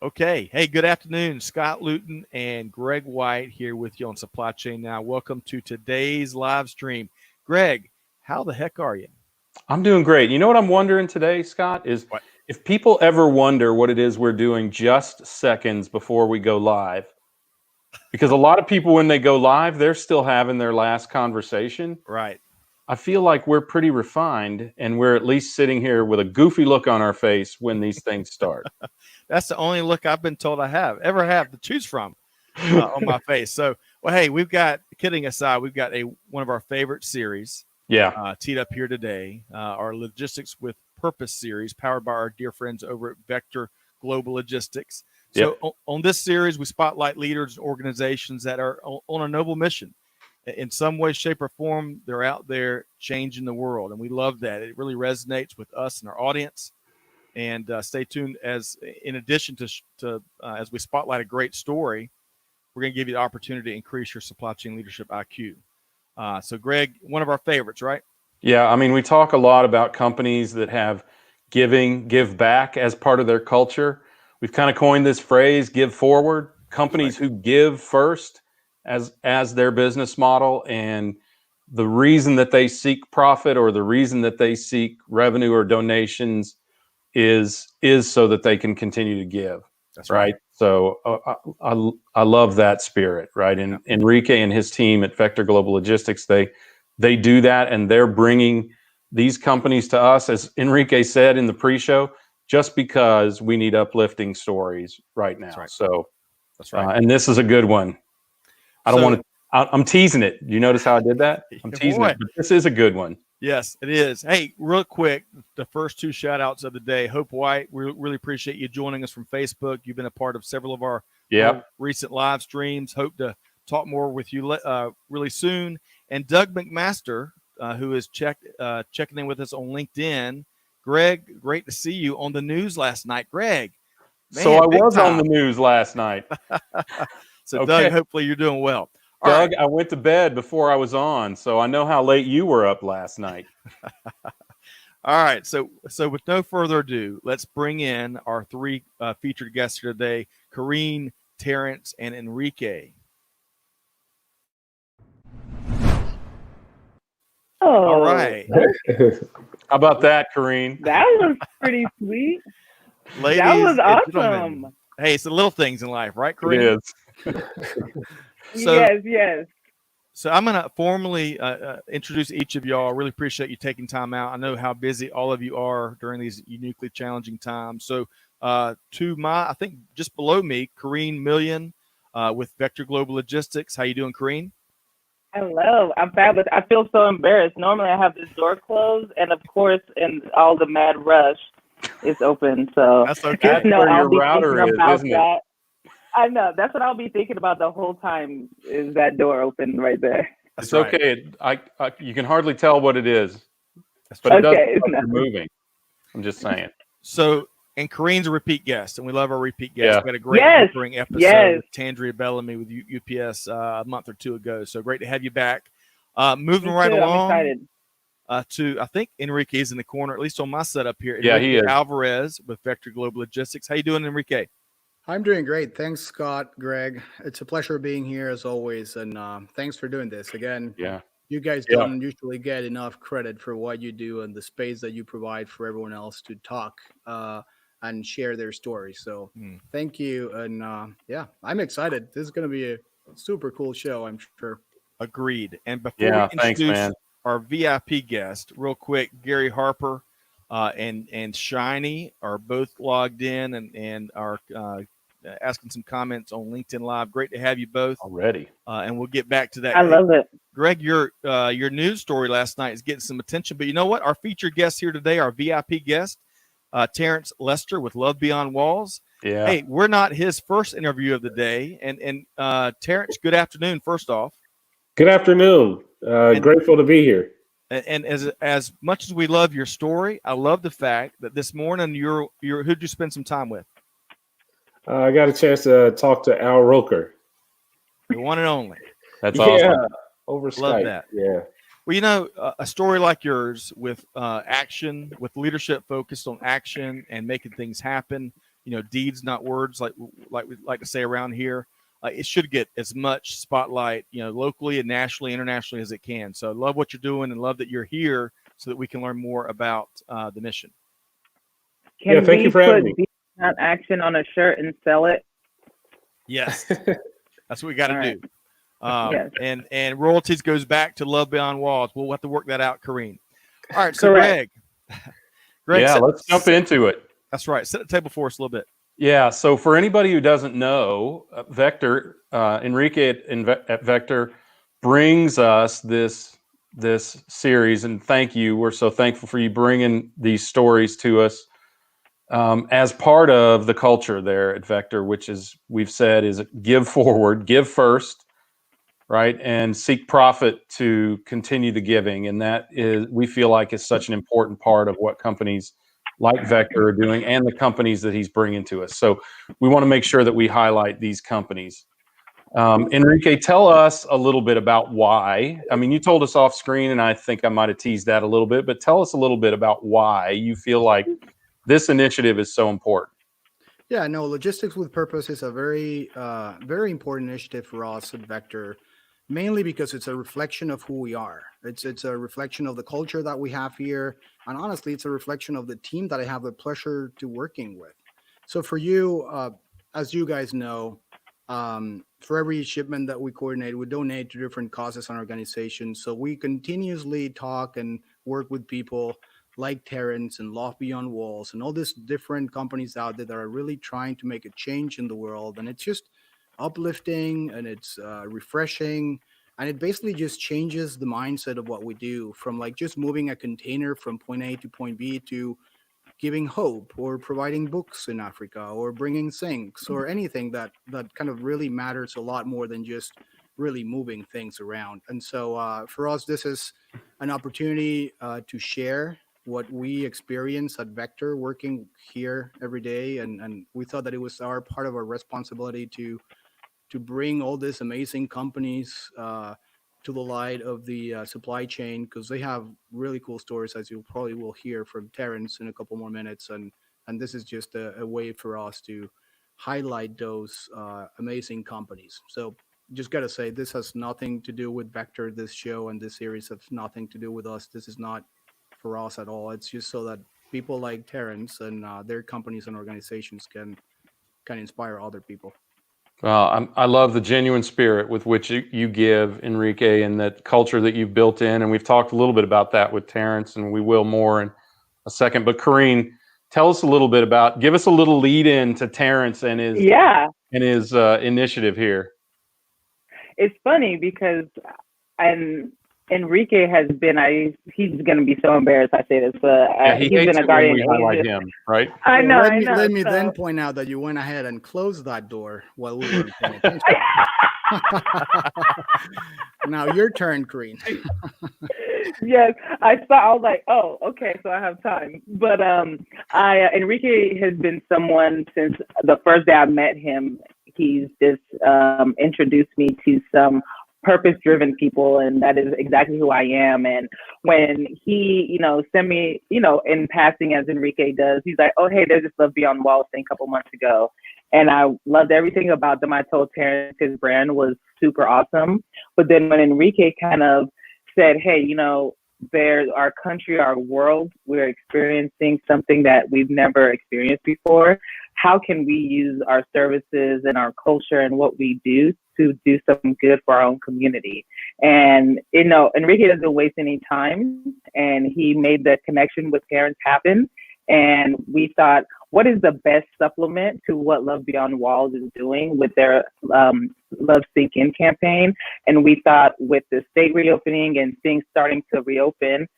Okay. Hey, good afternoon. Scott Luton and Greg White here with you on Supply Chain Now. Welcome to today's live stream. Greg, how the heck are you? I'm doing great. You know what I'm wondering today, Scott, is What? if people ever wonder what it is we're doing just seconds before we go live, because a lot of people, when they go live, they're still having their last conversation. Right. I feel like we're pretty refined and we're at least sitting here with a goofy look on our face when these things start. That's the only look I've been told I ever have to choose from on my face. So, well, hey, we've got, kidding aside, we've got one of our favorite series Yeah. teed up here today, our Logistics with Purpose series, powered by our dear friends over at Vector Global Logistics. So, Yep. on this series, we spotlight leaders and organizations that are on a noble mission. In some way, shape, or form, they're out there changing the world, and we love that. It really resonates with us and our audience. And stay tuned as, in addition to as we spotlight a great story, we're going to give you the opportunity to increase your supply chain leadership IQ. So, Greg, one of our favorites, right? Yeah. I mean, we talk a lot about companies that have give back as part of their culture. We've kind of coined this phrase, give forward. Companies who give first as their business model, and the reason that they seek profit or the reason that they seek revenue or donations is so that they can continue to give. That's right. So I love that spirit, right? And Yeah. Enrique and his team at Vector Global Logistics, they do that, and they're bringing these companies to us, as Enrique said in the pre-show, just because we need uplifting stories right now. That's right. So That's right. and this is a good one. I don't So- want to. I'm teasing it. You notice how I did that? I'm teasing Boy. it, but this is a good one. Yes, it is. Hey, real quick, the first two shout outs of the day. Hope White, we really appreciate you joining us from Facebook. You've been a part of several of our recent live streams. Hope to talk more with you really soon. And Doug McMaster, who is checking in with us on LinkedIn. Greg, great to see you on the news last night. Greg. Man, so I was time on the news last night. So, okay. Doug, hopefully you're doing well. Doug, I went to bed before I was on, so I know how late you were up last night. All right. So with no further ado, let's bring in our three featured guests here today, Corinne, Terence, and Enrique. Oh. All right. How about that, Corinne? That was pretty sweet. Ladies, that was awesome. Hey, it's the little things in life, right, Corinne? It is. Yes. So I'm going to formally introduce each of y'all. I really appreciate you taking time out. I know how busy all of you are during these uniquely challenging times. So to my, I think just below me, Corinne Milien with Vector Global Logistics. How you doing, Corinne? Hello. I'm fabulous. I feel so embarrassed. Normally I have this door closed, and of course, in all the mad rush, it's open. So that's okay. That's where your router is, isn't it? I know. That's what I'll be thinking about the whole time, is that door open right there. It's okay. You can hardly tell what it is, but it does look like you're moving. I'm just saying. So, and Corinne's a repeat guest, and we love our repeat guests. Yeah. We had a great mentoring episode with Tandria Bellamy with UPS a month or two ago. So great to have you back. Moving right along. I'm excited. To, I think Enrique's in the corner, at least on my setup here. Yeah, Enrique he is. Alvarez with Vector Global Logistics. How you doing, Enrique? I'm doing great. Thanks, Scott, Greg. It's a pleasure being here as always. And thanks for doing this again. Yeah. You guys don't usually get enough credit for what you do and the space that you provide for everyone else to talk and share their stories. So thank you. And I'm excited. This is going to be a super cool show, I'm sure. Agreed. And before we introduce our VIP guest, real quick, Gary Harper and Shiny are both logged in and are asking some comments on LinkedIn Live. Great to have you both already. And we'll get back to that. I love it. Greg, your news story last night is getting some attention, but you know what? Our featured guest here today, our VIP guest, Terrence Lester with LoveBeyondWalls. Yeah. Hey, we're not his first interview of the day. And Terrence, good afternoon, first off. Good afternoon. Grateful to be here. And as much as we love your story, I love the fact that this morning who'd you spend some time with? I got a chance to talk to Al Roker. The one and only. That's awesome. Over Love Skype. that. Yeah. Well, you know, a story like yours with action, with leadership focused on action and making things happen. deeds, not words, like we like to say around here. It should get as much spotlight, locally and nationally, internationally as it can. So I love what you're doing and love that you're here so that we can learn more about the mission. Can thank you for having me. Deeds Not Action on a shirt and sell it? Yes, that's what we got to do. Yes. And royalties goes back to Love Beyond Walls. We'll have to work that out, Corinne. All right, so Correct. Greg, Yeah, let's jump into it. That's right. Set the table for us a little bit. Yeah. So for anybody who doesn't know, Vector, Enrique at Vector brings us this series, and thank you. We're so thankful for you bringing these stories to us as part of the culture there at Vector, which we've said is give forward, give first, right, and seek profit to continue the giving. And that we feel like is such an important part of what companies like Vector are doing and the companies that he's bringing to us. So we want to make sure that we highlight these companies. Enrique, tell us a little bit about why. I mean, you told us off screen, and I think I might have teased that a little bit, but tell us a little bit about why you feel like this initiative is so important. Yeah, no, Logistics with Purpose is a very, very important initiative for us at Vector, mainly because it's a reflection of who we are. It's a reflection of the culture that we have here. And honestly, it's a reflection of the team that I have the pleasure to working with. So for you, as you guys know, for every shipment that we coordinate, we donate to different causes and organizations. So we continuously talk and work with people like Terence and LoveBeyondWalls and all these different companies out there that are really trying to make a change in the world. And it's just uplifting and it's refreshing. And it basically just changes the mindset of what we do from like just moving a container from point A to point B to giving hope or providing books in Africa or bringing sinks or anything that kind of really matters a lot more than just really moving things around. And so for us, this is an opportunity to share what we experience at Vector working here every day. And we thought that it was part of our responsibility to bring all these amazing companies to the light of the supply chain, because they have really cool stories, as you probably will hear from Terence in a couple more minutes. And this is just a way for us to highlight those amazing companies. So just got to say, this has nothing to do with Vector. This show and this series has nothing to do with us. This is not for us at all. It's just so that people like Terence and their companies and organizations can inspire other people. Well, I love the genuine spirit with which you give, Enrique, and that culture that you've built in. And we've talked a little bit about that with Terence, and we will more in a second. But Corinne, tell us a little bit give us a little lead in to Terence and his initiative here. It's funny because Enrique has been, he's going to be so embarrassed I say this, but he's been a guardian angel. Highlight him, right? I know. Let me then point out that you went ahead and closed that door while we were paying attention. Now your turn, Corinne. Yes, I was like, oh, okay, so I have time. But Enrique has been someone since the first day I met him. He's just introduced me to some purpose-driven people, and that is exactly who I am. And when he, sent me, in passing as Enrique does, he's like, oh, hey, there's this Love Beyond Walls thing a couple months ago. And I loved everything about them. I told Terrence his brand was super awesome. But then when Enrique kind of said, hey, there's our country, our world, we're experiencing something that we've never experienced before. How can we use our services and our culture and what we do to do something good for our own community? And, Enrique doesn't waste any time, and he made the connection with Terence happen. And we thought, what is the best supplement to what Love Beyond Walls is doing with their Love Sink In campaign? And we thought with the state reopening and things starting to reopen,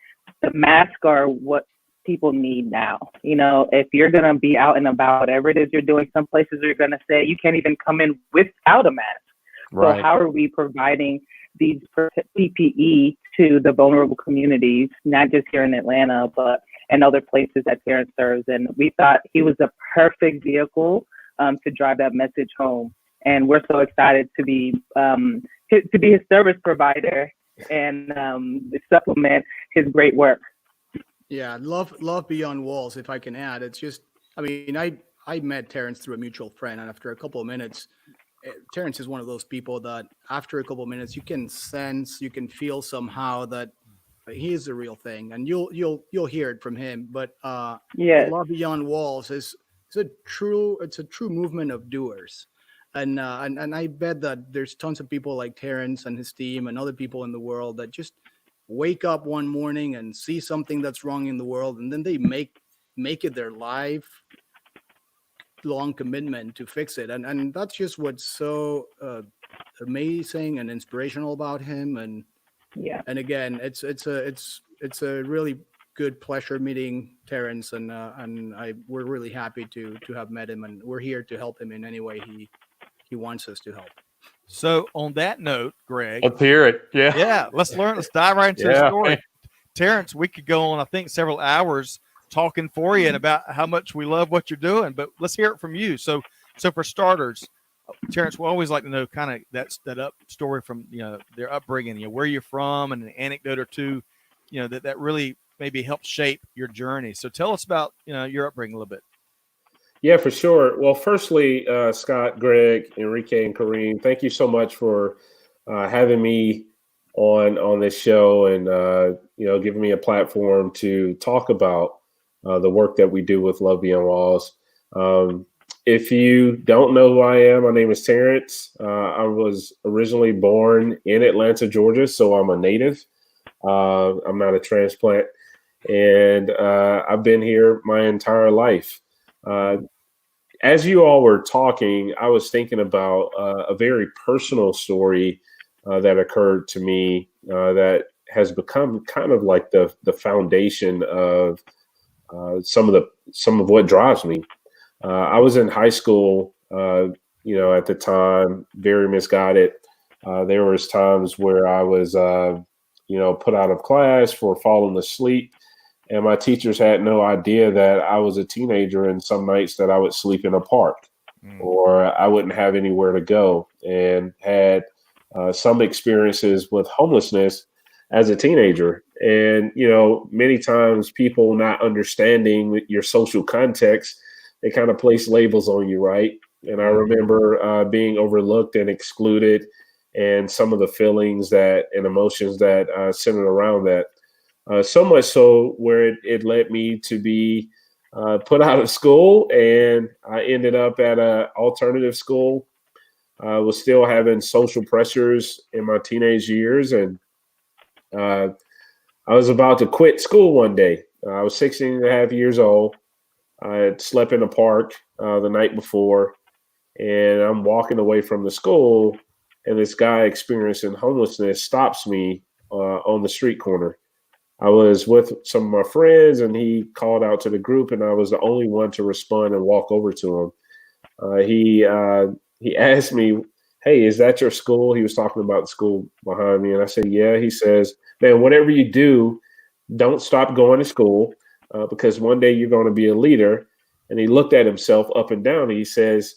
the masks are what people need now. If you're going to be out and about, whatever it is you're doing, some places are going to say you can't even come in without a mask. Right. So how are we providing these PPE to the vulnerable communities, not just here in Atlanta, but in other places that Terence serves? And we thought he was the perfect vehicle to drive that message home. And we're so excited to be his service provider and supplement his great work. Yeah, love Beyond Walls. If I can add, it's just, I I met Terrence through a mutual friend, and after a couple of minutes, Terrence is one of those people that after a couple of minutes, you can sense, you can feel somehow that he is the real thing, and you'll hear it from him. But Yes. Love Beyond Walls is a true movement of doers. And I bet that there's tons of people like Terrence and his team and other people in the world that just wake up one morning and see something that's wrong in the world, and then they make it their lifelong commitment to fix it. And that's just what's so amazing and inspirational about him. And Yeah. and again, it's a really good pleasure meeting Terrence, and we're really happy to have met him, and we're here to help him in any way he wants us to help. So on that note, Greg, Let's hear it. Yeah. yeah, let's dive right into the story. Terrence, we could go on, I think, several hours talking for you and about how much we love what you're doing, but let's hear it from you. So for starters, Terrence, we always like to know kind of that up story from, their upbringing, where you're from, and an anecdote or two, that really maybe helped shape your journey. So tell us about, your upbringing a little bit. Yeah, for sure. Well, firstly, Scott, Greg, Enrique, and Corinne, thank you so much for having me on this show and giving me a platform to talk about the work that we do with Love Beyond Walls. If you don't know who I am, my name is Terrence. I was originally born in Atlanta, Georgia, so I'm a native. I'm not a transplant, and I've been here my entire life. As you all were talking, I was thinking about a very personal story that occurred to me that has become kind of like the foundation of some of what drives me. I was in high school, at the time, very misguided. There was times where I was, put out of class for falling asleep. And my teachers had no idea that I was a teenager, and some nights that I would sleep in a park or I wouldn't have anywhere to go, and had some experiences with homelessness as a teenager. And, many times people not understanding your social context, they kind of place labels on you, right? And I remember being overlooked and excluded, and some of the feelings and emotions that centered around that. So much so where it led me to be put out of school, and I ended up at an alternative school. I was still having social pressures in my teenage years, and I was about to quit school one day. I was 16 and a half years old. I had slept in a park the night before, and I'm walking away from the school, and this guy experiencing homelessness stops me on the street corner. I was with some of my friends, and he called out to the group, and I was the only one to respond and walk over to him. He asked me, "Hey, is that your school?" He was talking about the school behind me, and I said, "Yeah." He says, "Man, whatever you do, don't stop going to school because one day you're going to be a leader." And he looked at himself up and down, and he says,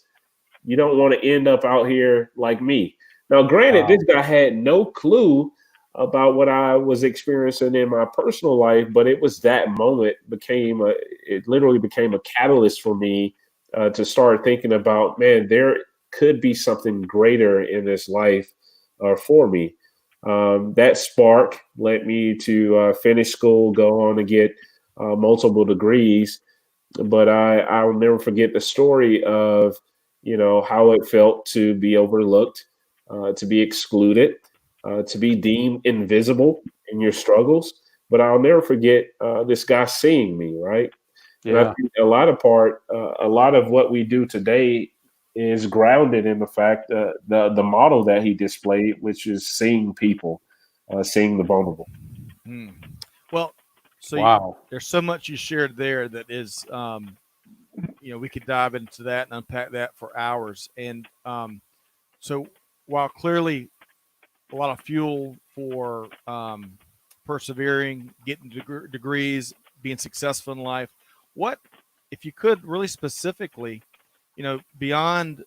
"You don't want to end up out here like me." Now, granted, This guy had no clue about what I was experiencing in my personal life, but it was that moment it literally became a catalyst for me to start thinking about, man, there could be something greater in this life for me. That spark led me to finish school, go on to get multiple degrees. But I'll never forget the story of, how it felt to be overlooked, to be excluded, to be deemed invisible in your struggles. But I'll never forget this guy seeing me, right? Yeah. And I think a lot of what we do today is grounded in the fact the model that he displayed, which is seeing people, seeing the vulnerable. Well, so there's so much you shared there that is, we could dive into that and unpack that for hours. And so while clearly a lot of fuel for persevering, getting degrees, being successful in life, what, if you could really specifically, beyond,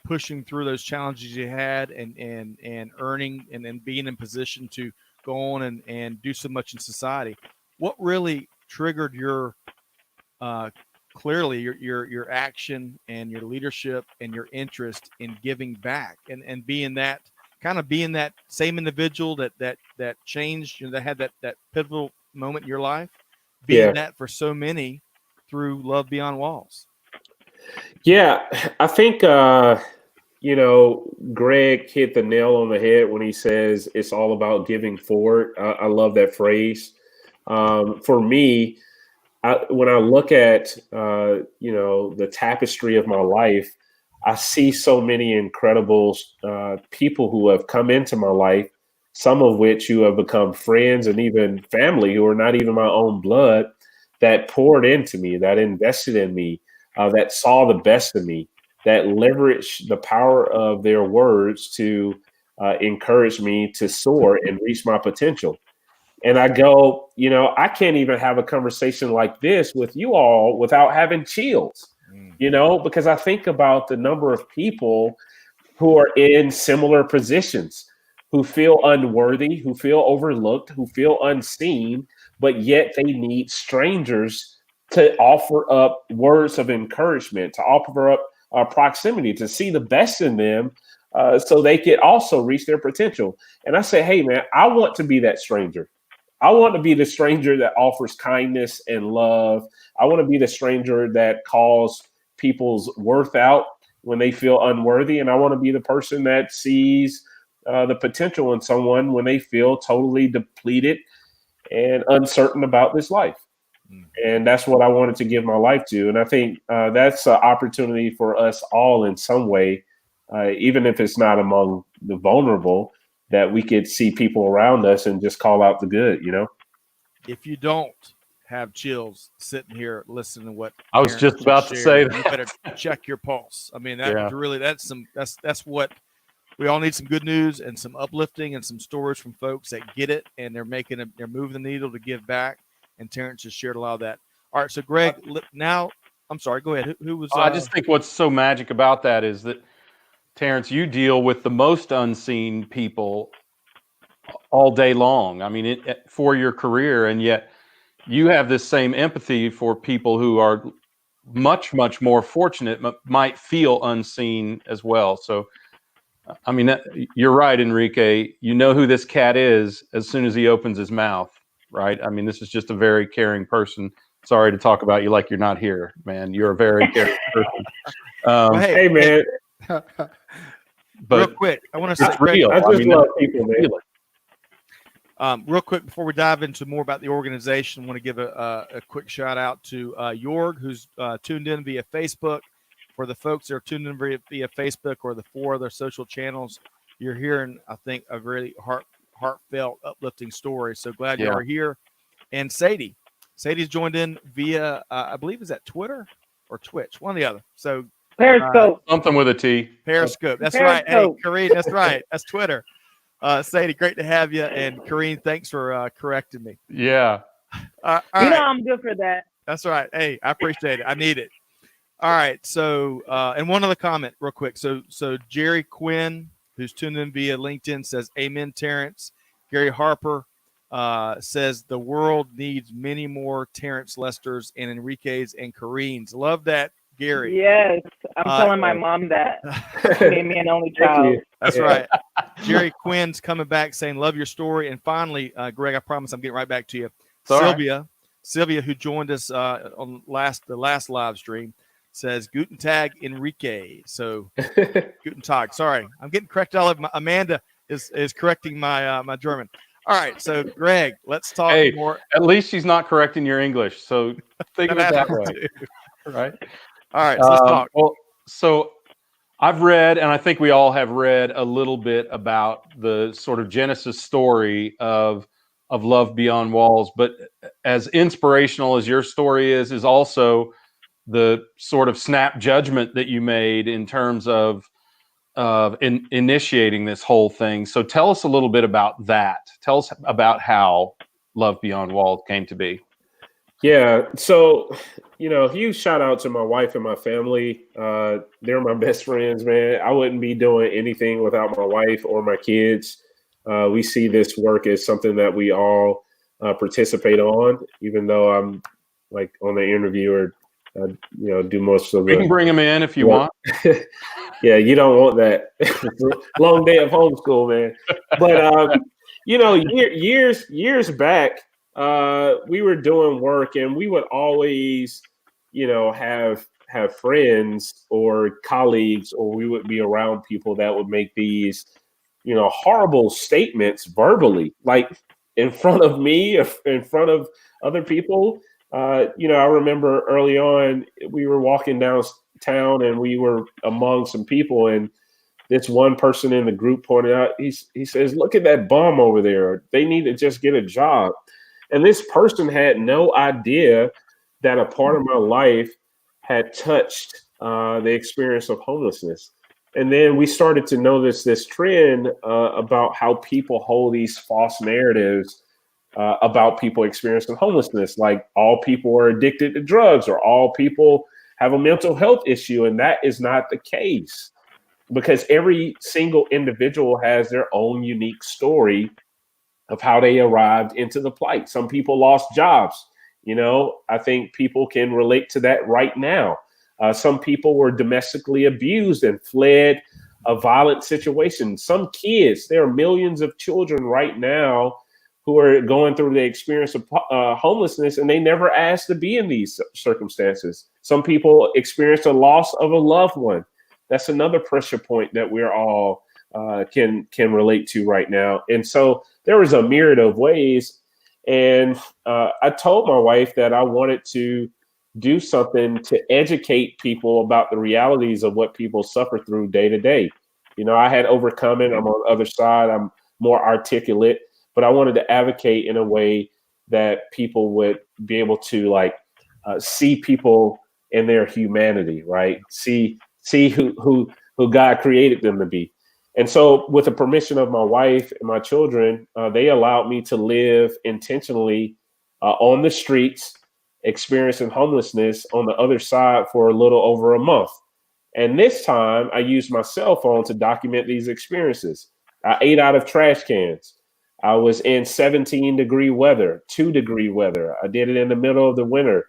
pushing through those challenges you had and earning and then being in position to go on and do so much in society, what really triggered your clearly your action and your leadership and your interest in giving back and being that same individual that changed, that had that pivotal moment in your life, being that for so many through Love Beyond Walls. Yeah, I think Greg hit the nail on the head when he says it's all about giving forward. I love that phrase. For me, when I look at the tapestry of my life, I see so many incredible people who have come into my life, some of which who have become friends and even family who are not even my own blood, that poured into me, that invested in me, that saw the best of me, that leveraged the power of their words to encourage me to soar and reach my potential. And I go, I can't even have a conversation like this with you all without having chills, because I think about the number of people who are in similar positions, who feel unworthy, who feel overlooked, who feel unseen, but yet they need strangers to offer up words of encouragement, to offer up proximity, to see the best in them, so they can also reach their potential. And I say, hey, man, I want to be that stranger. I want to be the stranger that offers kindness and love. I want to be the stranger that calls people's worth out when they feel unworthy. And I want to be the person that sees the potential in someone when they feel totally depleted and uncertain about this life. And that's what I wanted to give my life to. And I think that's an opportunity for us all in some way, even if it's not among the vulnerable, that we could see people around us and just call out the good, If you don't have chills sitting here listening to what I was just about to say that. You better check your pulse. I mean, that's what we all need, some good news and some uplifting and some stories from folks that get it and they're moving the needle to give back. And Terrence just shared a lot of that. All right, so Greg, now I'm sorry, go ahead. Who was? I just think what's so magic about that is that, Terrence, you deal with the most unseen people all day long. I mean, for your career, and yet you have this same empathy for people who are much, much more fortunate, might feel unseen as well. So, I mean, you're right, Enrique. You know who this cat is as soon as he opens his mouth, right? I mean, this is just a very caring person. Sorry to talk about you like you're not here, man. You're a very caring person. Hey, man. But real quick, I want to say, real. I just love people, man. Real quick, before we dive into more about the organization, I want to give a quick shout out to Jorg, who's tuned in via Facebook. For the folks that are tuned in via Facebook or the 4 other social channels, you're hearing, I think, a really heartfelt, uplifting story. So glad you are here. And Sadie's joined in via, I believe, is that Twitter or Twitch? One or the other. So Periscope. Something with a T. Periscope. That's Periscope. right. Hey, Corinne, that's right. That's Twitter. Sadie, great to have you. And Corinne, thanks for correcting me. Yeah. All right. I'm good for that. That's right. Hey, I appreciate it. I need it. All right. So, and one other comment real quick. So Jerry Quinn, who's tuned in via LinkedIn, says, amen, Terrence. Gary Harper says the world needs many more Terrence Lesters and Enriques and Corinnes. Love that, Gary. Yes. I'm telling my mom that. She made me an only child. That's right. Jerry Quinn's coming back saying, love your story. And finally, Greg, I promise I'm getting right back to you. Sylvia, who joined us on the last live stream, says Guten Tag Enrique. So Guten Tag. Sorry, I'm getting corrected all over. Amanda is correcting my German. All right, so Greg, let's talk more. At least she's not correcting your English. So think of it that way. Right. All right, so let's talk. Well, so I've read, and I think we all have read a little bit about the sort of genesis story of Love Beyond Walls, but as inspirational as your story is also the sort of snap judgment that you made in terms of initiating this whole thing. So tell us a little bit about that. Tell us about how Love Beyond Walls came to be. Yeah. So, huge shout out to my wife and my family. They're my best friends, man. I wouldn't be doing anything without my wife or my kids. We see this work as something that we all participate on, even though I'm like on the interviewer do most of the. We can bring them in if you want. Yeah, you don't want that long day of homeschool, man. But years back, we were doing work, and we would always, have friends or colleagues, or we would be around people that would make these, horrible statements verbally, like in front of me, or in front of other people. I remember early on, we were walking downtown and we were among some people, and this one person in the group pointed out, he says, "Look at that bum over there. They need to just get a job." And this person had no idea that a part of my life had touched the experience of homelessness. And then we started to notice this trend about how people hold these false narratives about people experiencing homelessness, like all people are addicted to drugs or all people have a mental health issue. And that is not the case, because every single individual has their own unique story of how they arrived into the plight. Some people lost jobs. I think people can relate to that right now. Some people were domestically abused and fled a violent situation. Some kids, there are millions of children right now who are going through the experience of homelessness, and they never asked to be in these circumstances. Some people experienced a loss of a loved one. That's another pressure point that we're all can relate to right now. And so there was a myriad of ways. And I told my wife that I wanted to do something to educate people about the realities of what people suffer through day to day. I had overcome it. I'm on the other side. I'm more articulate, but I wanted to advocate in a way that people would be able to see people in their humanity, right? See who God created them to be. And so with the permission of my wife and my children, they allowed me to live intentionally on the streets, experiencing homelessness on the other side for a little over a month. And this time I used my cell phone to document these experiences. I ate out of trash cans. I was in 17-degree weather, 2-degree weather. I did it in the middle of the winter.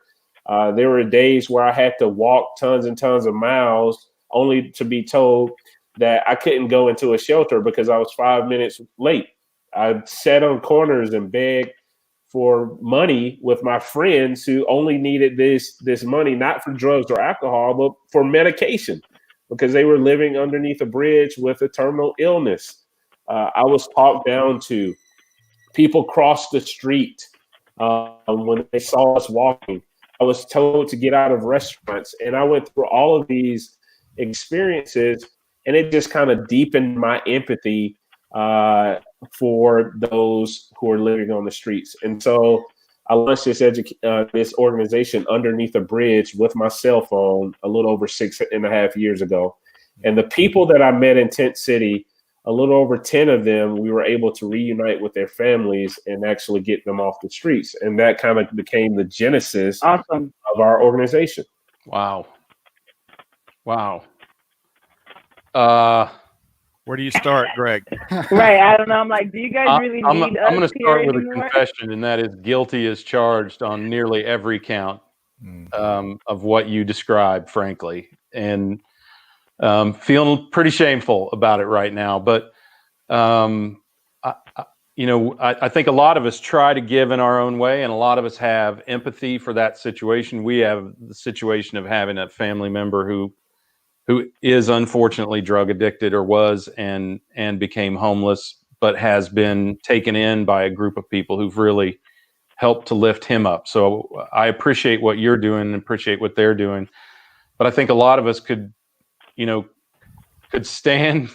There were days where I had to walk tons and tons of miles only to be told that I couldn't go into a shelter because I was 5 minutes late. I sat on corners and begged for money with my friends who only needed this money, not for drugs or alcohol, but for medication, because they were living underneath a bridge with a terminal illness. I was talked down to. People crossed the street when they saw us walking. I was told to get out of restaurants. And I went through all of these experiences, and it just kind of deepened my empathy for those who are living on the streets. And so I launched this organization underneath a bridge with my cell phone a little over 6.5 years ago. And the people that I met in Tent City, a little over 10 of them, we were able to reunite with their families and actually get them off the streets. And that kind of became the genesis of our organization. Wow. Where do you start, Greg? Right. I don't know. I'm like, do you guys really need us? I'm going to start with anymore? a confession, and that is guilty as charged on nearly every count of what you described, frankly. And feeling pretty shameful about it right now. But, I think a lot of us try to give in our own way, and a lot of us have empathy for that situation. We have the situation of having a family member who is unfortunately drug addicted, or was and became homeless, but has been taken in by a group of people who've really helped to lift him up. So I appreciate what you're doing and appreciate what they're doing. But I think a lot of us could stand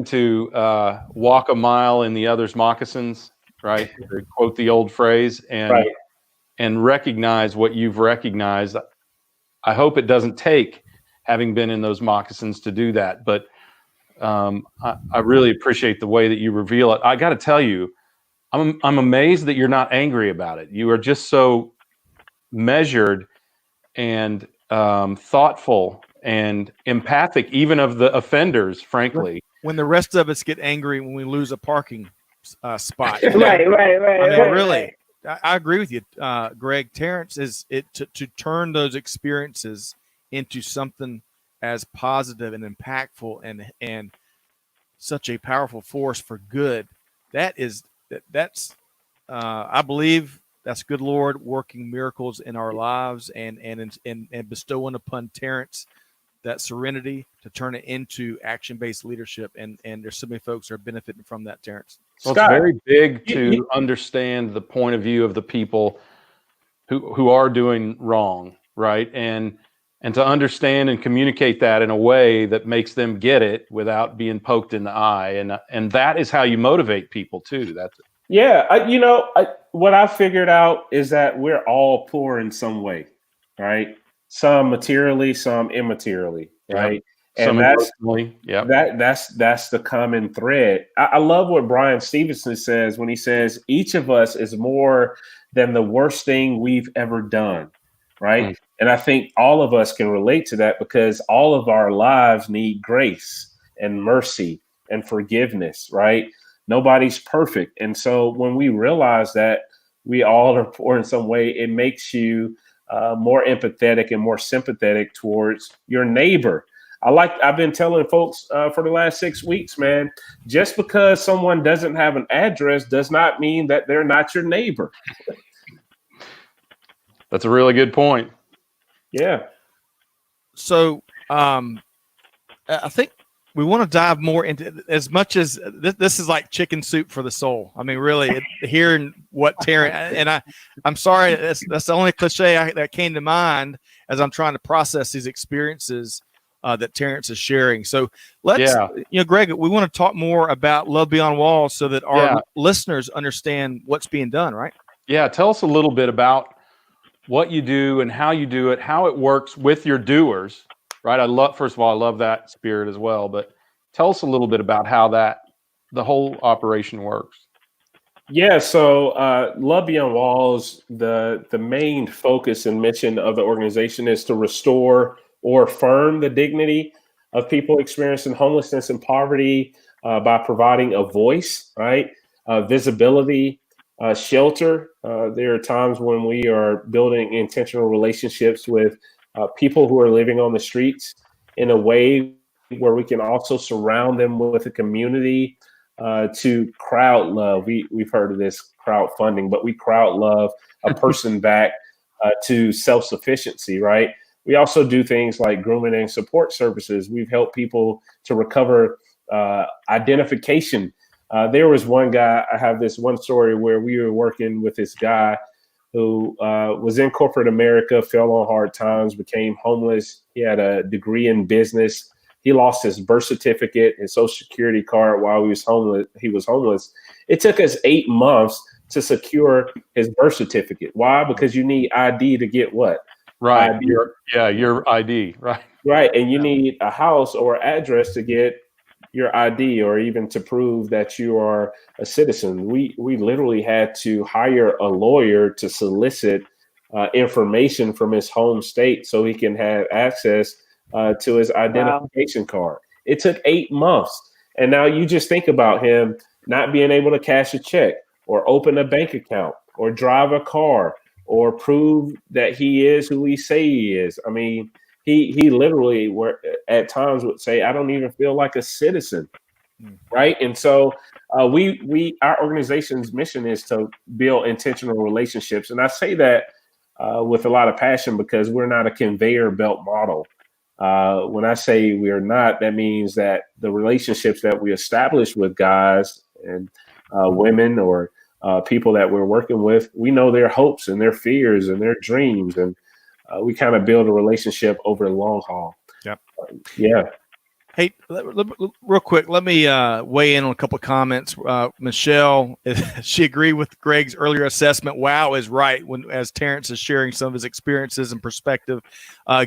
to walk a mile in the other's moccasins, right? To quote the old phrase, and recognize what you've recognized. I hope it doesn't take having been in those moccasins to do that. But I really appreciate the way that you reveal it. I got to tell you, I'm amazed that you're not angry about it. You are just so measured and thoughtful and empathic, even of the offenders, frankly. When the rest of us get angry when we lose a parking spot. Right. I mean, really. I agree with you, Greg. Terrence is it to turn those experiences into something as positive and impactful and such a powerful force for good. That's I believe that's good Lord working miracles in our lives and bestowing upon Terrence that serenity to turn it into action-based leadership. And there's so many folks that are benefiting from that, Terrence. Well, Scott, it's very big to understand the point of view of the people who are doing wrong, right? And to understand and communicate that in a way that makes them get it without being poked in the eye. And that is how you motivate people too. That's it. Yeah, what I figured out is that we're all poor in some way, right? Some materially, some immaterially, right? Yep. And Some emotionally, that's the common thread. I love what Brian Stevenson says when he says each of us is more than the worst thing we've ever done, right? Mm. And I think all of us can relate to that because all of our lives need grace and mercy and forgiveness, right? Nobody's perfect. And so when we realize that we all are poor in some way, it makes you more empathetic and more sympathetic towards your neighbor. I've been telling folks for the last 6 weeks, man, just because someone doesn't have an address does not mean that they're not your neighbor. That's a really good point. Yeah. So I think we want to dive more into as much as this is like chicken soup for the soul. I mean, really hearing what Terrence, and I'm sorry, that's the only cliche that came to mind as I'm trying to process these experiences that Terrence is sharing. So let's, Greg, we want to talk more about Love Beyond Walls so that our listeners understand what's being done, right? Yeah. Tell us a little bit about what you do and how you do it, how it works with your doers, right? First of all, I love that spirit as well, but tell us a little bit about how the whole operation works. Yeah, so Love Beyond Walls, the main focus and mission of the organization is to restore or affirm the dignity of people experiencing homelessness and poverty by providing a voice, right? Visibility, shelter. There are times when we are building intentional relationships with people who are living on the streets in a way where we can also surround them with a community to crowd love. We've heard of this crowdfunding, but we crowd love a person back to self-sufficiency, right? We also do things like grooming and support services. We've helped people to recover identification. There was one guy, I have this one story where we were working with this guy who was in corporate America, fell on hard times, became homeless. He had a degree in business. He lost his birth certificate and social security card while he was homeless. It took us 8 months to secure his birth certificate. Why? Because you need ID to get what? Right. ID. Your ID. Right. Right. And you need a house or address to get your ID or even to prove that you are a citizen. We literally had to hire a lawyer to solicit information from his home state so he can have access to his identification card. It took 8 months. And now you just think about him not being able to cash a check or open a bank account or drive a car or prove that he is who he say he is. I mean, he literally at times would say, I don't even feel like a citizen. Right. And so our organization's mission is to build intentional relationships. And I say that with a lot of passion because we're not a conveyor belt model. When I say we are not, that means that the relationships that we establish with guys and women or people that we're working with, we know their hopes and their fears and their dreams. And we kind of build a relationship over the long haul. Yep. Yeah. Hey, real quick, let me weigh in on a couple of comments. Michelle, she agreed with Greg's earlier assessment. Wow is right as Terrence is sharing some of his experiences and perspective.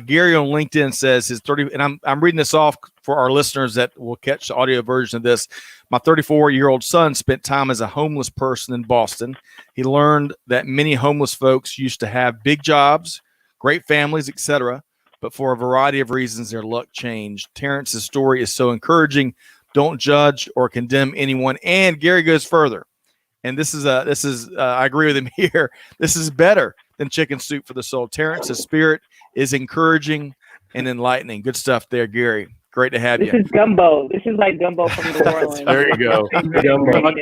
Gary on LinkedIn says his 30, and I'm reading this off for our listeners that will catch the audio version of this. My 34-year-old son spent time as a homeless person in Boston. He learned that many homeless folks used to have big jobs, great families, etc., but for a variety of reasons, their luck changed. Terrence's story is so encouraging. Don't judge or condemn anyone. And Gary goes further. And this is I agree with him here. This is better than chicken soup for the soul. Terrence's spirit is encouraging and enlightening. Good stuff there, Gary. Great to have This you. is gumbo. This is like gumbo from New Orleans. There you go. Much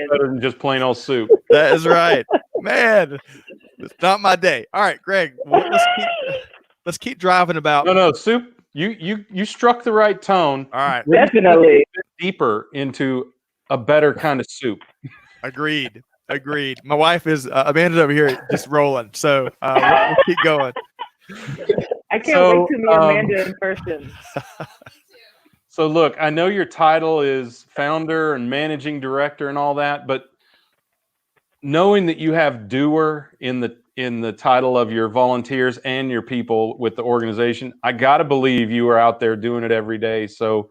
better than just plain old soup. That is right, man. It's not my day. All right, Greg. Let's keep driving about. No, soup. You struck the right tone. All right, Definitely. Deeper into a better kind of soup. agreed. My wife is Amanda's over here just rolling, so we'll keep going. I can't wait to meet Amanda in person. So look, I know your title is founder and managing director and all that, but knowing that you have doer in the title of your volunteers and your people with the organization, I got to believe you are out there doing it every day. So,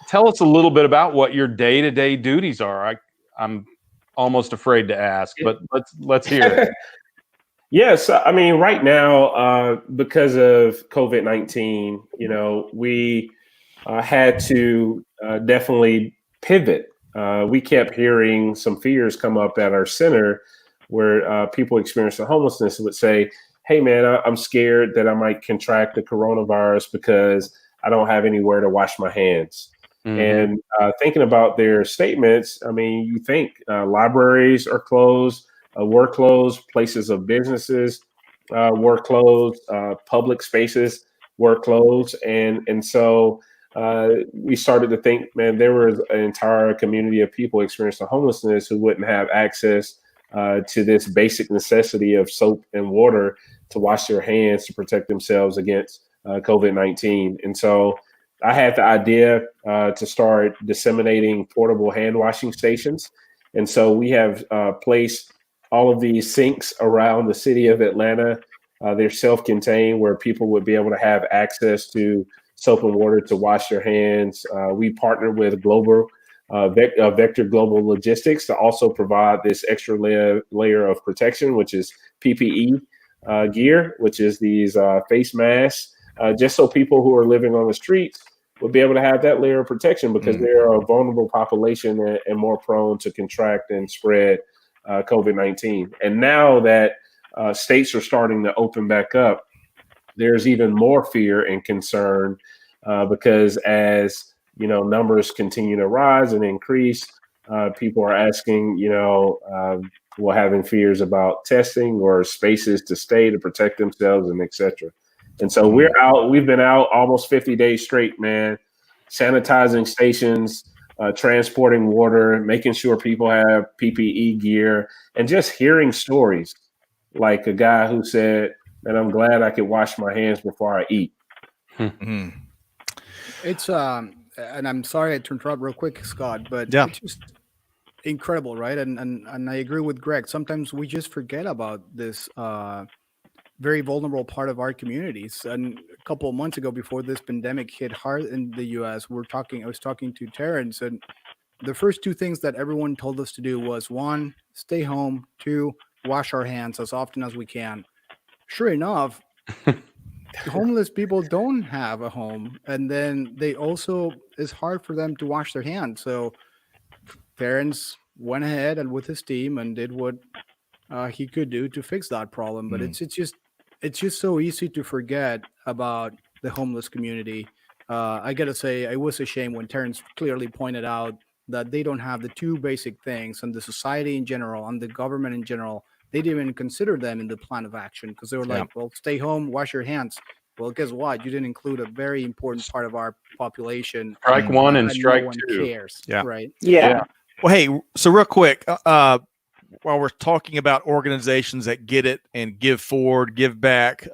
tell us a little bit about what your day-to-day duties are. I'm almost afraid to ask, but let's hear it. Yes, I mean, right now, because of COVID-19, we had to definitely pivot. We kept hearing some fears come up at our center where people experiencing homelessness would say, hey, man, I'm scared that I might contract the coronavirus because I don't have anywhere to wash my hands. Mm-hmm. And thinking about their statements, I mean, you think libraries are closed, were closed, places of businesses were closed, public spaces were closed. And so we started to think, man, there was an entire community of people experiencing homelessness who wouldn't have access to this basic necessity of soap and water to wash their hands to protect themselves against COVID-19. And so I had the idea to start disseminating portable hand washing stations. And so we have placed all of these sinks around the city of Atlanta. They're self-contained where people would be able to have access to soap and water to wash their hands. We partnered with Vector Global Logistics to also provide this extra layer of protection, which is PPE gear, which is these face masks, just so people who are living on the streets would be able to have that layer of protection because they're a vulnerable population and more prone to contract and spread COVID-19. And now that states are starting to open back up, there's even more fear and concern because as numbers continue to rise and increase, people are asking, having fears about testing or spaces to stay to protect themselves and et cetera. And so we've been out almost 50 days straight, man, sanitizing stations, transporting water, making sure people have PPE gear, and just hearing stories like a guy who said, and I'm glad I could wash my hands before I eat. Mm-hmm. It's and I'm sorry to interrupt real quick, Scott, but it's just incredible, right? And I agree with Greg. Sometimes we just forget about this very vulnerable part of our communities. And a couple of months ago, before this pandemic hit hard in the U.S., I was talking to Terence, and the first two things that everyone told us to do was 1, stay home, 2, wash our hands as often as we can. Sure enough, homeless people don't have a home, and then it's hard for them to wash their hands. So Terence went ahead and with his team and did what he could do to fix that problem. But it's just so easy to forget about the homeless community. I gotta say, I was ashamed when Terence clearly pointed out that they don't have the two basic things, and the society in general and the government in general, they didn't even consider them in the plan of action because they were like, well, stay home, wash your hands. Well, guess what? You didn't include a very important part of our population. Strike one and strike two. Cares, right? Yeah. Well, hey, so real quick, while we're talking about organizations that get it and give forward, give back,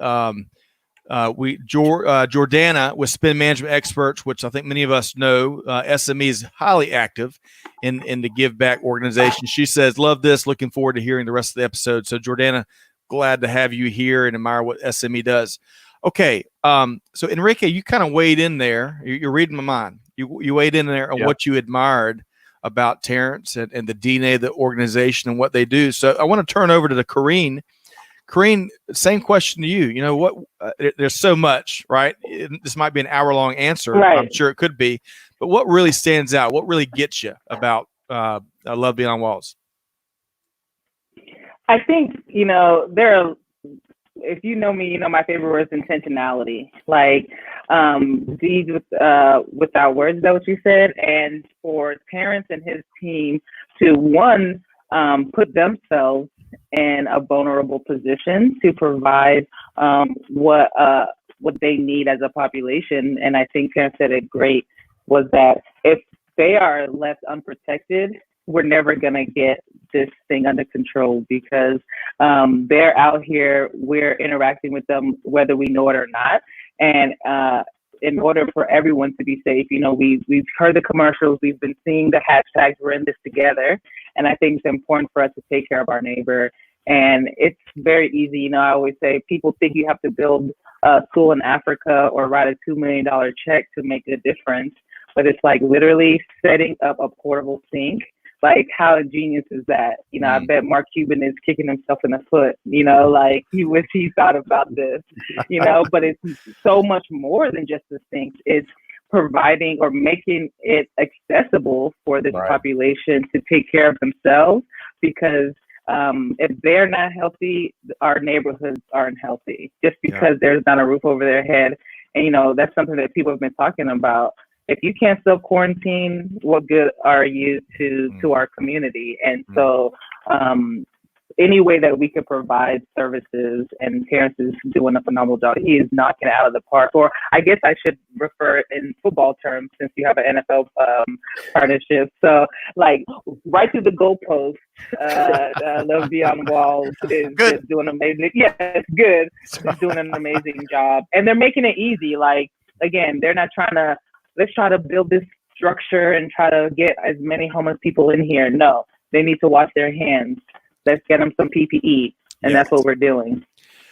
Jordana with Spend Management Experts, which I think many of us know, SME is highly active in the give back organization. She says, love this, looking forward to hearing the rest of the episode. So Jordana, glad to have you here and admire what SME does. Okay, so Enrique, you kind of weighed in there. You're reading my mind. You weighed in there on what you admired about Terrence and the DNA of the organization and what they do. So I want to turn over to the Corinne. Corinne, same question to you. There's so much, right? This might be an hour-long answer. Right. I'm sure it could be. But what really stands out? What really gets you about Love Beyond Walls? I think, if you know me, my favorite word is intentionality. Like, deeds without words, is that what you said? And for Terrence and his team to, one, put themselves in a vulnerable position to provide what they need as a population. And I think Terrence said it great, was that if they are left unprotected, we're never going to get this thing under control, because they're out here, we're interacting with them whether we know it or not. And in order for everyone to be safe, we've heard the commercials, we've been seeing the hashtags, we're in this together. And I think it's important for us to take care of our neighbor. And it's very easy. I always say, people think you have to build a school in Africa or write a $2 million check to make a difference. But it's like literally setting up a portable sink. Like, how ingenious is that? I bet Mark Cuban is kicking himself in the foot, like he wish he thought about this, but it's so much more than just the sinks. It's providing or making it accessible for this population to take care of themselves, because if they're not healthy, our neighborhoods aren't healthy, just because there's not a roof over their head. And, that's something that people have been talking about. If you can't self-quarantine, what good are you to our community? And so any way that we could provide services, and Terrence is doing a phenomenal job. He is knocking it out of the park. Or I guess I should refer in football terms, since you have an NFL partnership. So, like, right through the goalpost, LoveBeyondWalls is doing amazing. Yeah, it's good. It's doing an amazing job. And they're making it easy. Like, again, they're not trying to, let's try to build this structure and try to get as many homeless people in here. No, they need to wash their hands. Let's get them some PPE. And that's what we're doing.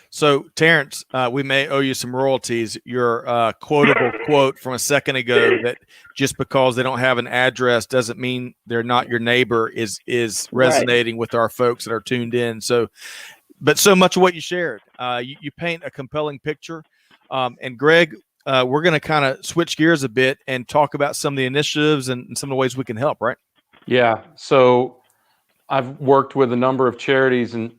So, Terrence, we may owe you some royalties. Your quotable quote from a second ago, that just because they don't have an address doesn't mean they're not your neighbor, is resonating with our folks that are tuned in. So, but so much of what you shared, you paint a compelling picture. And Greg, we're going to kind of switch gears a bit and talk about some of the initiatives and some of the ways we can help, right? Yeah. So I've worked with a number of charities, and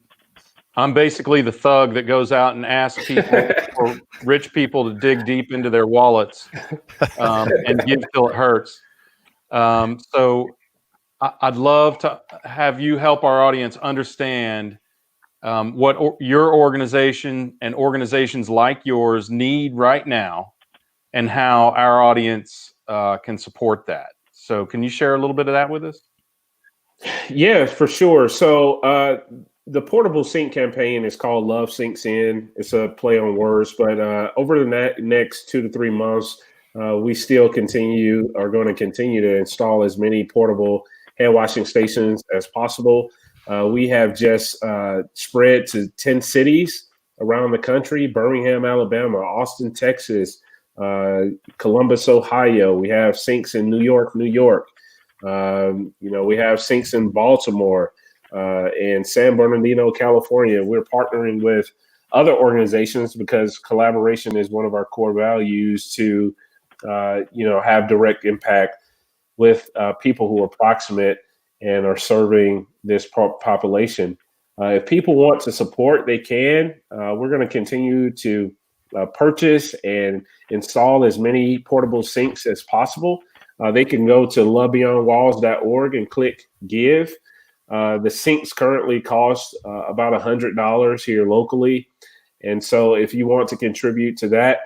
I'm basically the thug that goes out and asks people or rich people to dig deep into their wallets and give till it hurts. So I'd love to have you help our audience understand what your organization and organizations like yours need right now, and how our audience can support that. So can you share a little bit of that with us? Yeah, for sure. So the portable sink campaign is called Love Sinks In. It's a play on words, but over the next 2 to 3 months, we still are going to continue to install as many portable hand washing stations as possible. We have just spread to 10 cities around the country: Birmingham, Alabama; Austin, Texas; Columbus, Ohio. We have sinks in New York. We have sinks in Baltimore and San Bernardino, California. We're partnering with other organizations because collaboration is one of our core values to, have direct impact with people who are proximate and are serving this population. If people want to support, they can. We're going to continue to purchase and install as many portable sinks as possible. They can go to LoveBeyondWalls.org and click Give. The sinks currently cost about $100 here locally. And so if you want to contribute to that,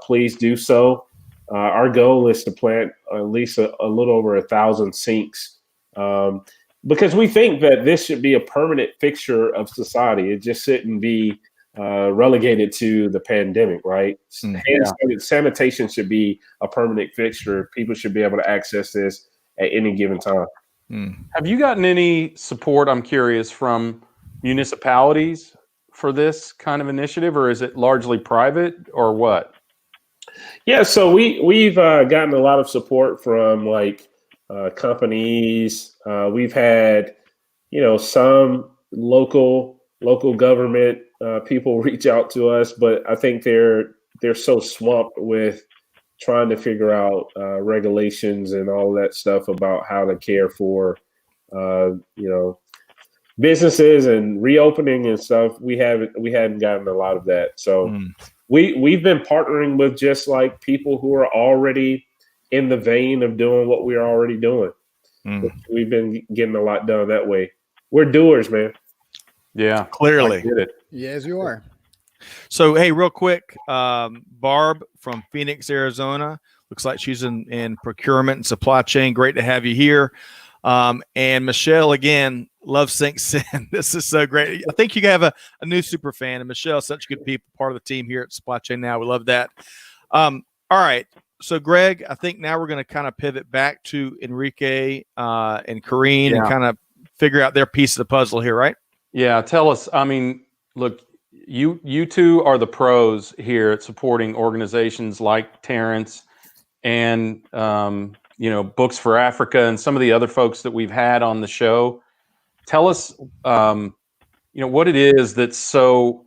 please do so. Our goal is to plant at least a little over 1,000 sinks, because we think that this should be a permanent fixture of society. It just shouldn't be relegated to the pandemic, right? Sanitation should be a permanent fixture. People should be able to access this at any given time. Have you gotten any support, I'm curious, from municipalities for this kind of initiative, or is it largely private, or what? Yeah, so we've gotten a lot of support from companies. We've had, some local government people reach out to us, but I think they're so swamped with trying to figure out regulations and all that stuff about how to care for, businesses and reopening and stuff, we hadn't gotten a lot of that. So we've been partnering with just like people who are already in the vein of doing what we're already doing. We've been getting a lot done that way. We're doers, man. Yeah, Clearly. I get it. Yes, you are. So, hey, real quick, Barb from Phoenix, Arizona. Looks like she's in procurement and supply chain. Great to have you here. And Michelle, again, love sinks in. This is so great. I think you have a new super fan, and Michelle, such good people, part of the team here at Supply Chain Now. We love that. All right. So, Greg, I think now we're going to kind of pivot back to Enrique and Corinne and kind of figure out their piece of the puzzle here, right? Yeah. Tell us. I mean, look, you two are the pros here at supporting organizations like Terrence and Books for Africa and some of the other folks that we've had on the show. Tell us, what it is that's so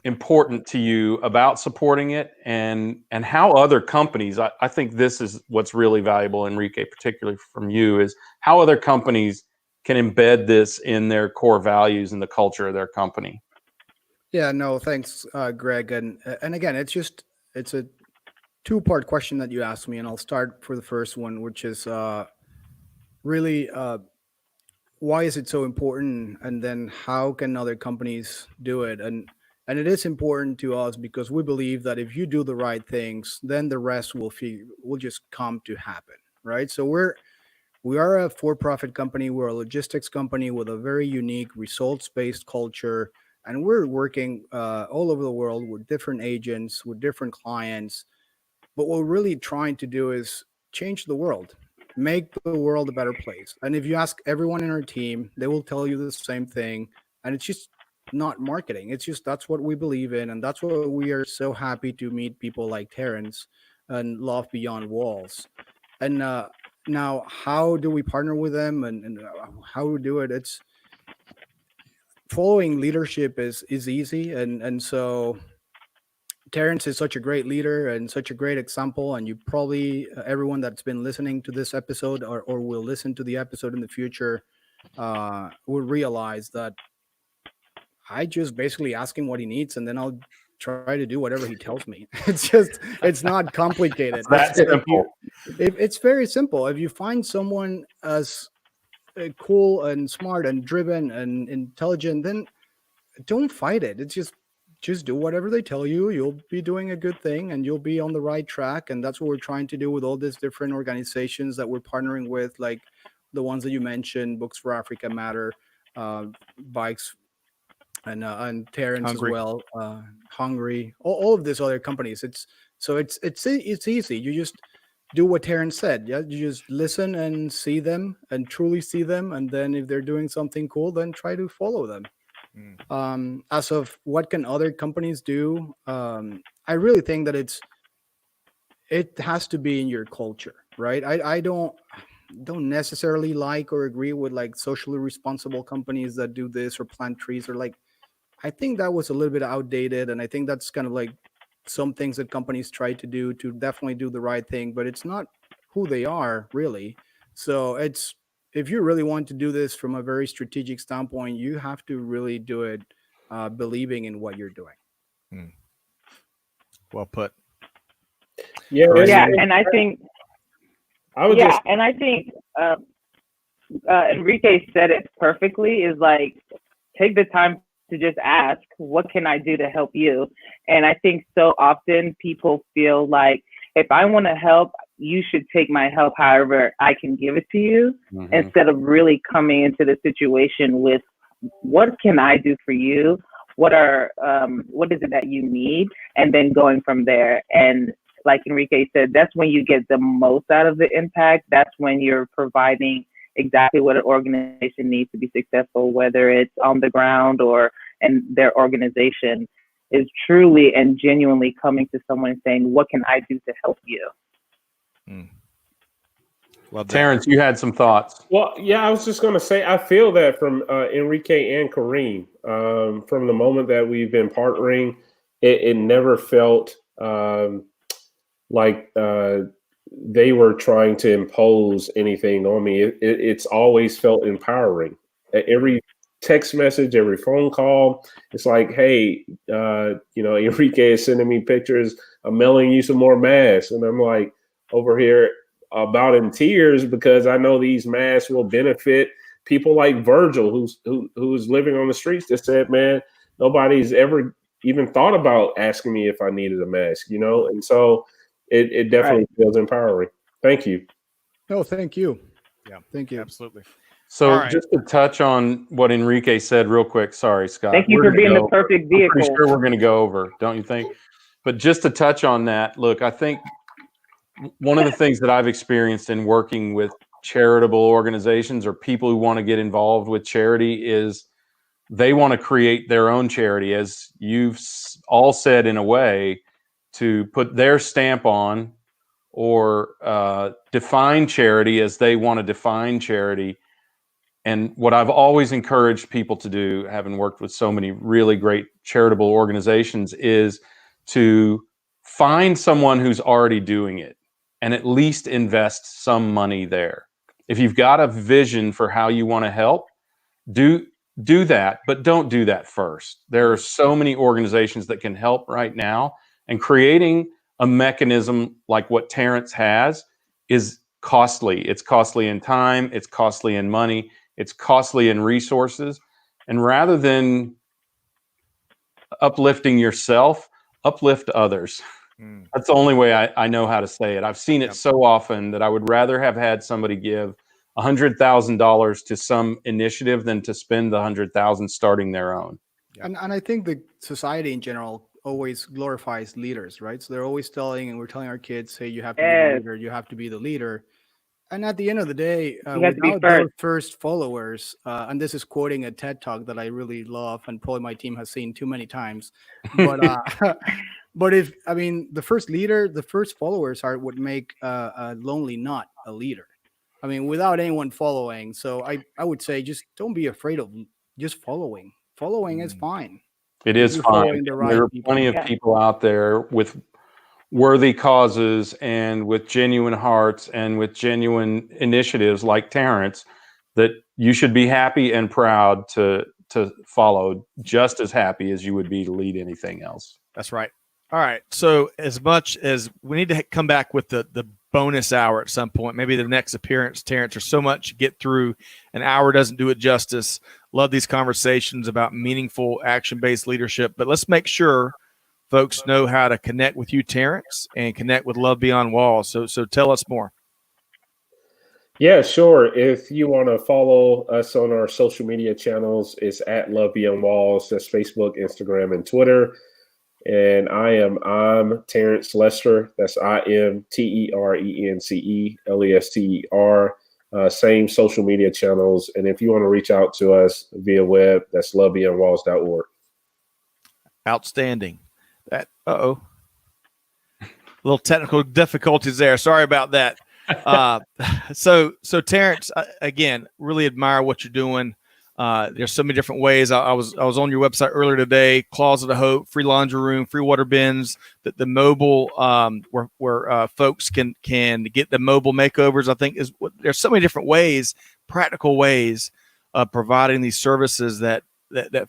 important to you about supporting it, and how other companies. I think this is what's really valuable, Enrique, particularly from you, is how other companies can embed this in their core values and the culture of their company. Yeah, no, thanks, Greg. And again, it's a two-part question that you asked me, and I'll start for the first one, which is really why is it so important, and then how can other companies do it? And it is important to us because we believe that if you do the right things, then the rest will just come to happen, right? So we are a for-profit company. We're a logistics company with a very unique results-based culture. And we're working all over the world with different agents, with different clients. But what we're really trying to do is change the world, make the world a better place. And if you ask everyone in our team, they will tell you the same thing. And it's just not marketing. It's just that's what we believe in. And that's what we are so happy to meet people like Terence and LoveBeyondWalls. And now, how do we partner with them and how we do it? It's following leadership is easy, and so Terence is such a great leader and such a great example, and you probably everyone that's been listening to this episode or will listen to the episode in the future will realize that I just basically ask him what he needs, and then I'll try to do whatever he tells me. It's not complicated. That's simple. It's very simple. If you find someone as cool and smart and driven and intelligent, then don't fight it. It's just do whatever they tell you. You'll be doing a good thing and you'll be on the right track. And that's what we're trying to do with all these different organizations that we're partnering with, like the ones that you mentioned, Books for Africa Matter, Bikes, and Terrence Hungry. as well, Hungry, all of these other companies. It's easy. You just do what Terrence said. Yeah, you just listen and see them and truly see them, and then if they're doing something cool, then try to follow them. As of what can other companies do, I really think that it has to be in your culture, right? I don't necessarily like or agree with like socially responsible companies that do this or plant trees or like. I think that was a little bit outdated, and I think that's kind of like some things that companies try to do to definitely do the right thing, but it's not who they are really. So if you really want to do this from a very strategic standpoint, you have to really do it believing in what you're doing. Well put. Yeah, and I think Enrique said it perfectly. Is like take the time to just ask, what can I do to help you? And I think so often people feel like if I want to help, you should take my help however I can give it to you, instead of really coming into the situation with what can I do for you? What is it that you need? And then going from there. And like Enrique said, that's when you get the most out of the impact. That's when you're providing exactly what an organization needs to be successful, whether it's on the ground or and their organization is truly and genuinely coming to someone and saying, what can I do to help you? Well, Terrence, you had some thoughts. Well, yeah, I was just going to say, I feel that from Enrique and Corinne, from the moment that we've been partnering, it never felt like they were trying to impose anything on me. It's always felt empowering. text message, every phone call. It's like, hey, Enrique is sending me pictures. I'm mailing you some more masks. And I'm like over here about in tears because I know these masks will benefit people like Virgil, who's living on the streets, that said, man, nobody's ever even thought about asking me if I needed a mask, And so it definitely feels empowering. Thank you. No, thank you. Yeah, thank you. Absolutely. So just to touch on what Enrique said real quick. Sorry, Scott. Thank you for being the perfect vehicle. I'm pretty sure we're going to go over, don't you think? But just to touch on that, look, I think one of the things that I've experienced in working with charitable organizations or people who want to get involved with charity is they want to create their own charity, as you've all said, in a way, to put their stamp on or define charity as they want to define charity. And what I've always encouraged people to do, having worked with so many really great charitable organizations, is to find someone who's already doing it and at least invest some money there. If you've got a vision for how you want to help, do that, but don't do that first. There are so many organizations that can help right now, and creating a mechanism like what Terrence has is costly. It's costly in time, it's costly in money, it's costly in resources. And rather than uplifting yourself, uplift others. That's the only way I know how to say it. I've seen it so often that I would rather have had somebody give $100,000 to some initiative than to spend the $100,000 starting their own. And I think the society in general always glorifies leaders, right? So they're always we're telling our kids, hey, you have to be the leader, you have to be the leader. And at the end of the day, without those first followers, and this is quoting a TED Talk that I really love and probably my team has seen too many times, but but the first leader, the first followers would make a lonely not a leader. I mean, without anyone following. So I would say just don't be afraid of just following. Following is fine. It is fine. There are plenty of people out there with worthy causes and with genuine hearts and with genuine initiatives like Terrence that you should be happy and proud to follow, just as happy as you would be to lead anything else. That's right. All right. So as much as we need to come back with the bonus hour at some point, maybe the next appearance, Terrence, there's so much to get through. An hour doesn't do it justice. Love these conversations about meaningful action-based leadership, but let's make sure folks know how to connect with you, Terrence, and connect with Love Beyond Walls. So tell us more. Yeah, sure. If you want to follow us on our social media channels, it's at Love Beyond Walls. That's Facebook, Instagram, and Twitter. And I'm Terrence Lester. That's IMTERENCE LESTER. Same social media channels. And if you want to reach out to us via web, that's lovebeyondwalls.org. Outstanding. Little technical difficulties there. Sorry about that. So Terrence, again, really admire what you're doing. There's so many different ways. I was on your website earlier today. Closet of Hope, free laundry room, free water bins. The mobile where folks can get the mobile makeovers. I think there's so many different ways, practical ways of providing these services that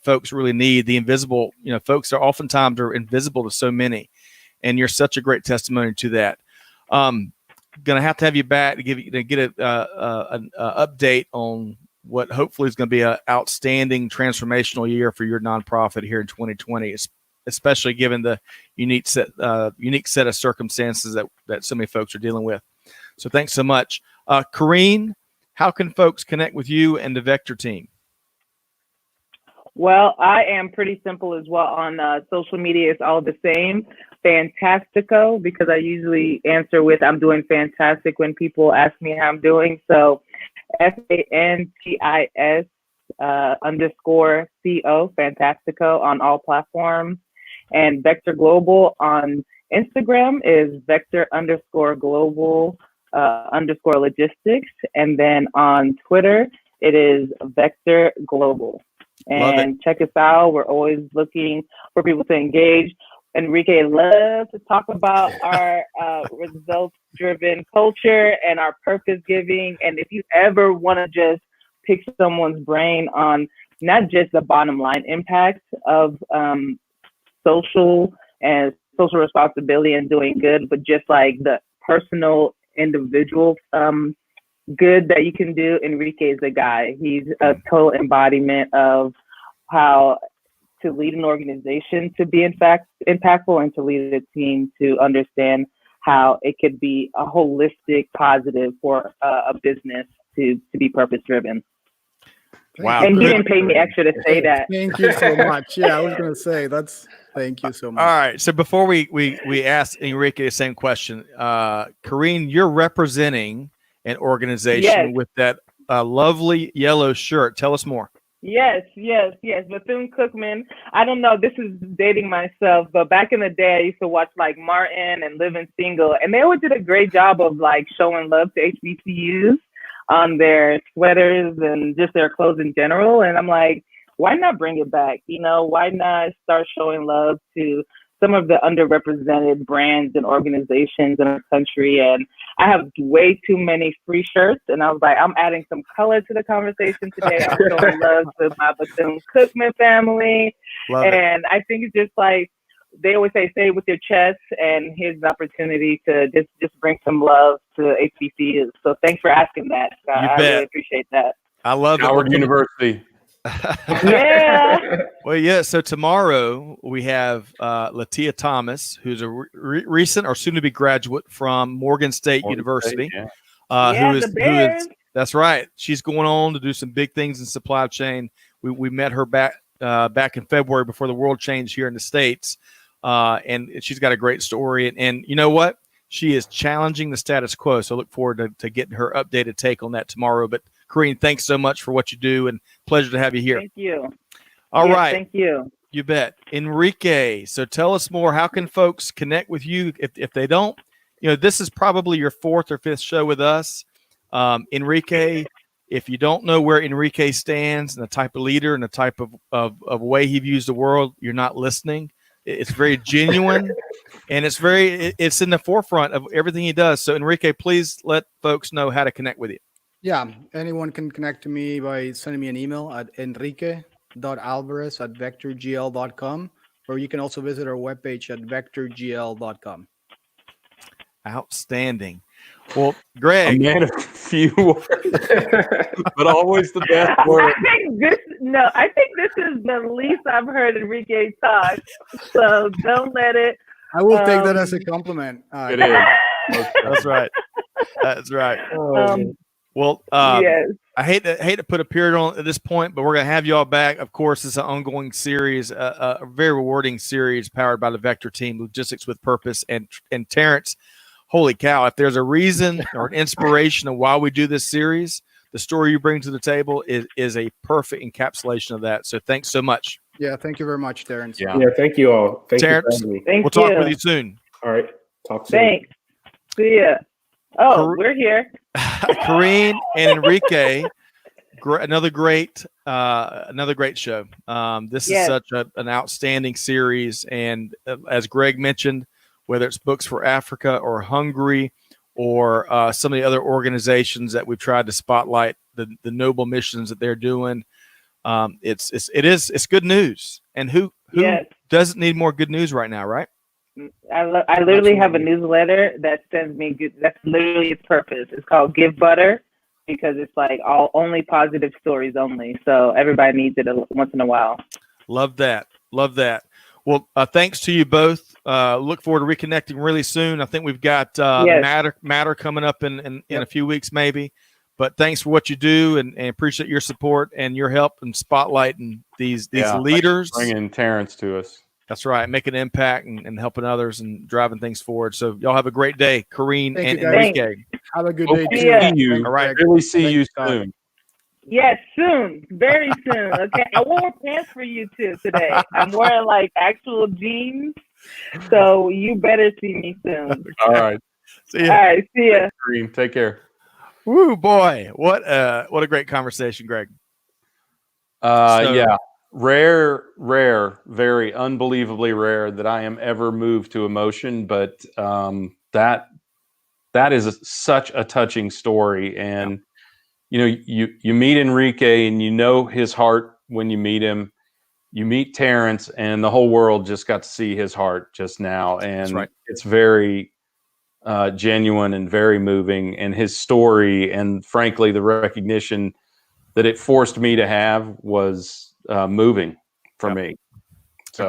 folks really need. The invisible, folks are oftentimes invisible to so many, and you're such a great testimony to that. Gonna have to have you back to get an update on what hopefully is going to be an outstanding transformational year for your nonprofit here in 2020, especially given the unique set of circumstances that so many folks are dealing with. So thanks so much. Corinne, how can folks connect with you and the Vector team? Well, I am pretty simple as well on social media. It's all the same. Fantastico, because I usually answer with I'm doing fantastic when people ask me how I'm doing. So FANTIS _CO, Fantastico, on all platforms. And Vector Global on Instagram is Vector _global _logistics. And then on Twitter, it is Vector Global. And check us out. We're always looking for people to engage. Enrique loves to talk about our results-driven culture and our purpose giving. And if you ever want to just pick someone's brain on not just the bottom line impact of social and social responsibility and doing good, but just like the personal individual good that you can do. Enrique is the guy. He's a total embodiment of how to lead an organization to be in fact impactful, and to lead a team to understand how it could be a holistic positive for a business to be purpose driven. Wow. And he didn't pay me extra to say that. Thank you so much. Yeah, I was gonna say thank you so much. All right. So before we ask Enrique the same question, Corinne, you're representing an organization with that lovely yellow shirt. Tell us more. Yes. Bethune-Cookman. I don't know, this is dating myself, but back in the day, I used to watch like Martin and Living Single, and they always did a great job of like showing love to HBCUs on their sweaters and just their clothes in general. And I'm like, why not bring it back? You know, why not start showing love to some of the underrepresented brands and organizations in our country? And I have way too many free shirts, and I was like, I'm adding some color to the conversation today. I'm showing love to my Bethune-Cookman family. And I think it's just like, they always say it with your chest, and here's an opportunity to just bring some love to HBCUs. So thanks for asking that, Scott. I really appreciate that. I love it. Howard University. Yeah. Well, yeah. So tomorrow we have Latia Thomas, who's a recent or soon-to-be graduate from Morgan State University. Who is that's right. She's going on to do some big things in supply chain. We met her back in February before the world changed here in the States, and she's got a great story. And you know what? She is challenging the status quo. So I look forward to getting her updated take on that tomorrow. But Corinne, thanks so much for what you do, and pleasure to have you here. Thank you. All right. Thank you. You bet. Enrique, so tell us more. How can folks connect with you if they don't? You know, this is probably your 4th or 5th show with us. Enrique, if you don't know where Enrique stands and the type of leader and the type of way he views the world, you're not listening. It's very genuine, and it's in the forefront of everything he does. So Enrique, please let folks know how to connect with you. Yeah, anyone can connect to me by sending me an email at enrique.alvarez@vectorgl.com, or you can also visit our webpage at vectorgl.com. Outstanding. Well, Greg, a man of few words, but always the best word. I think this is the least I've heard Enrique talk. So don't let it. I will take that as a compliment. It is. That's right. That's right. Well, yes. I hate to put a period on at this point, but we're going to have you all back. Of course, it's an ongoing series, a very rewarding series powered by the Vector team, Logistics with Purpose. And Terrence, holy cow, if there's a reason or an inspiration of why we do this series, the story you bring to the table is a perfect encapsulation of that. So thanks so much. Yeah, thank you very much, Terrence. Yeah, thank you all. Terrence, you for having me. We'll talk with you soon. All right. Talk soon. Thanks. See ya. Oh, we're here. Corinne and Enrique, another great show. This is such an outstanding series, and as Greg mentioned, whether it's Books for Africa or Hungry or some of the other organizations that we've tried to spotlight, the noble missions that they're doing, it's good news. And who doesn't need more good news right now, right? I literally have a newsletter that sends me good. That's literally its purpose. It's called Give Butter, because it's like only positive stories only. So everybody needs it once in a while. Love that. Well, thanks to you both. Look forward to reconnecting really soon. I think we've got Matter coming up in a few weeks maybe. But thanks for what you do, and appreciate your support and your help in spotlighting these leaders. Bringing Terrence to us. That's right. Making an impact and helping others and driving things forward. So y'all have a great day, Corinne and Enrique. Have a good day. See you. All right. Really see you soon. Yes, soon. Very soon. Okay. I wore pants for you too today. I'm wearing like actual jeans. So you better see me soon. All right. See ya. All right. See ya. Corinne, take care. Woo, boy. What a great conversation, Greg. Yeah. Rare, very unbelievably rare that I am ever moved to emotion, but that is such a touching story. And you know, you meet Enrique and you know his heart when you meet him. You meet Terrence, and the whole world just got to see his heart just now, and it's very genuine and very moving. And his story, and frankly, the recognition that it forced me to have was moving for me. So.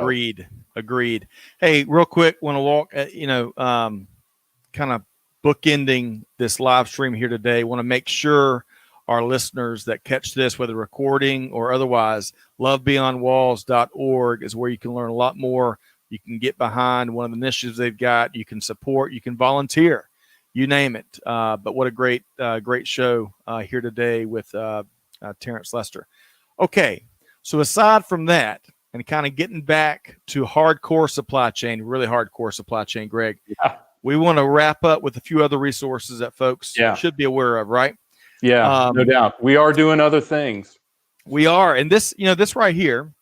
Agreed. Hey, real quick, want to walk, kind of bookending this live stream here today. Want to make sure our listeners that catch this, whether recording or otherwise, LoveBeyondWalls.org is where you can learn a lot more. You can get behind one of the initiatives they've got. You can support. You can volunteer. You name it. But what a great show here today with Terrence Lester. Okay, so aside from that, and kind of getting back to hardcore supply chain, really hardcore supply chain, Greg, we want to wrap up with a few other resources that folks should be aware of, right? Yeah, no doubt. We are doing other things. We are. And this right here.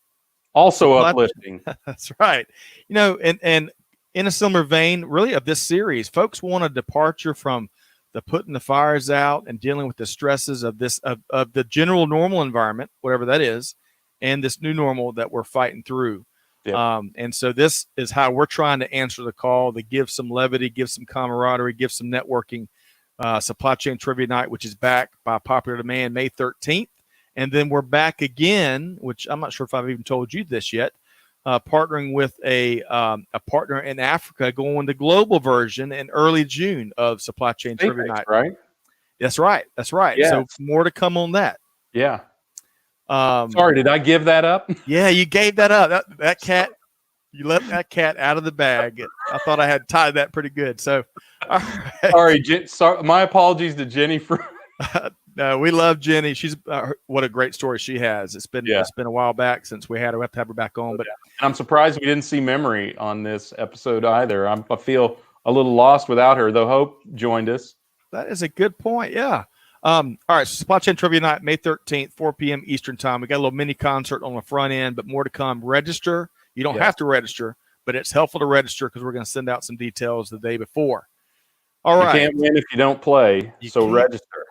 Also uplifting. That's right. And in a similar vein, really, of this series, folks want a departure from the putting the fires out and dealing with the stresses of this, of the general normal environment, whatever that is, and this new normal that we're fighting through. Yep. And so this is how we're trying to answer the call, to give some levity, give some camaraderie, give some networking. Supply Chain Trivia Night, which is back by popular demand May 13th. And then we're back again, which I'm not sure if I've even told you this yet, partnering with a partner in Africa, going the global version in early June of Supply Chain Trivia Night. Right? That's right. Yes. So more to come on that. Yeah. Sorry, did I give that up? Yeah, you gave that up. That cat, you let that cat out of the bag. I thought I had tied that pretty good. So, all right. Sorry, my apologies to Jenny for. No, we love Jenny. She's what a great story she has. It's been a while back since we had her. We have to have her back on. But and I'm surprised we didn't see Memory on this episode either. I feel a little lost without her, though Hope joined us. That is a good point. Yeah. All right. So Supply Chain Trivia Night, May 13th, 4 p.m. Eastern Time. We got a little mini concert on the front end, but more to come. Register. You don't have to register, but it's helpful to register because we're going to send out some details the day before. All right. You can't win if you don't play, so register.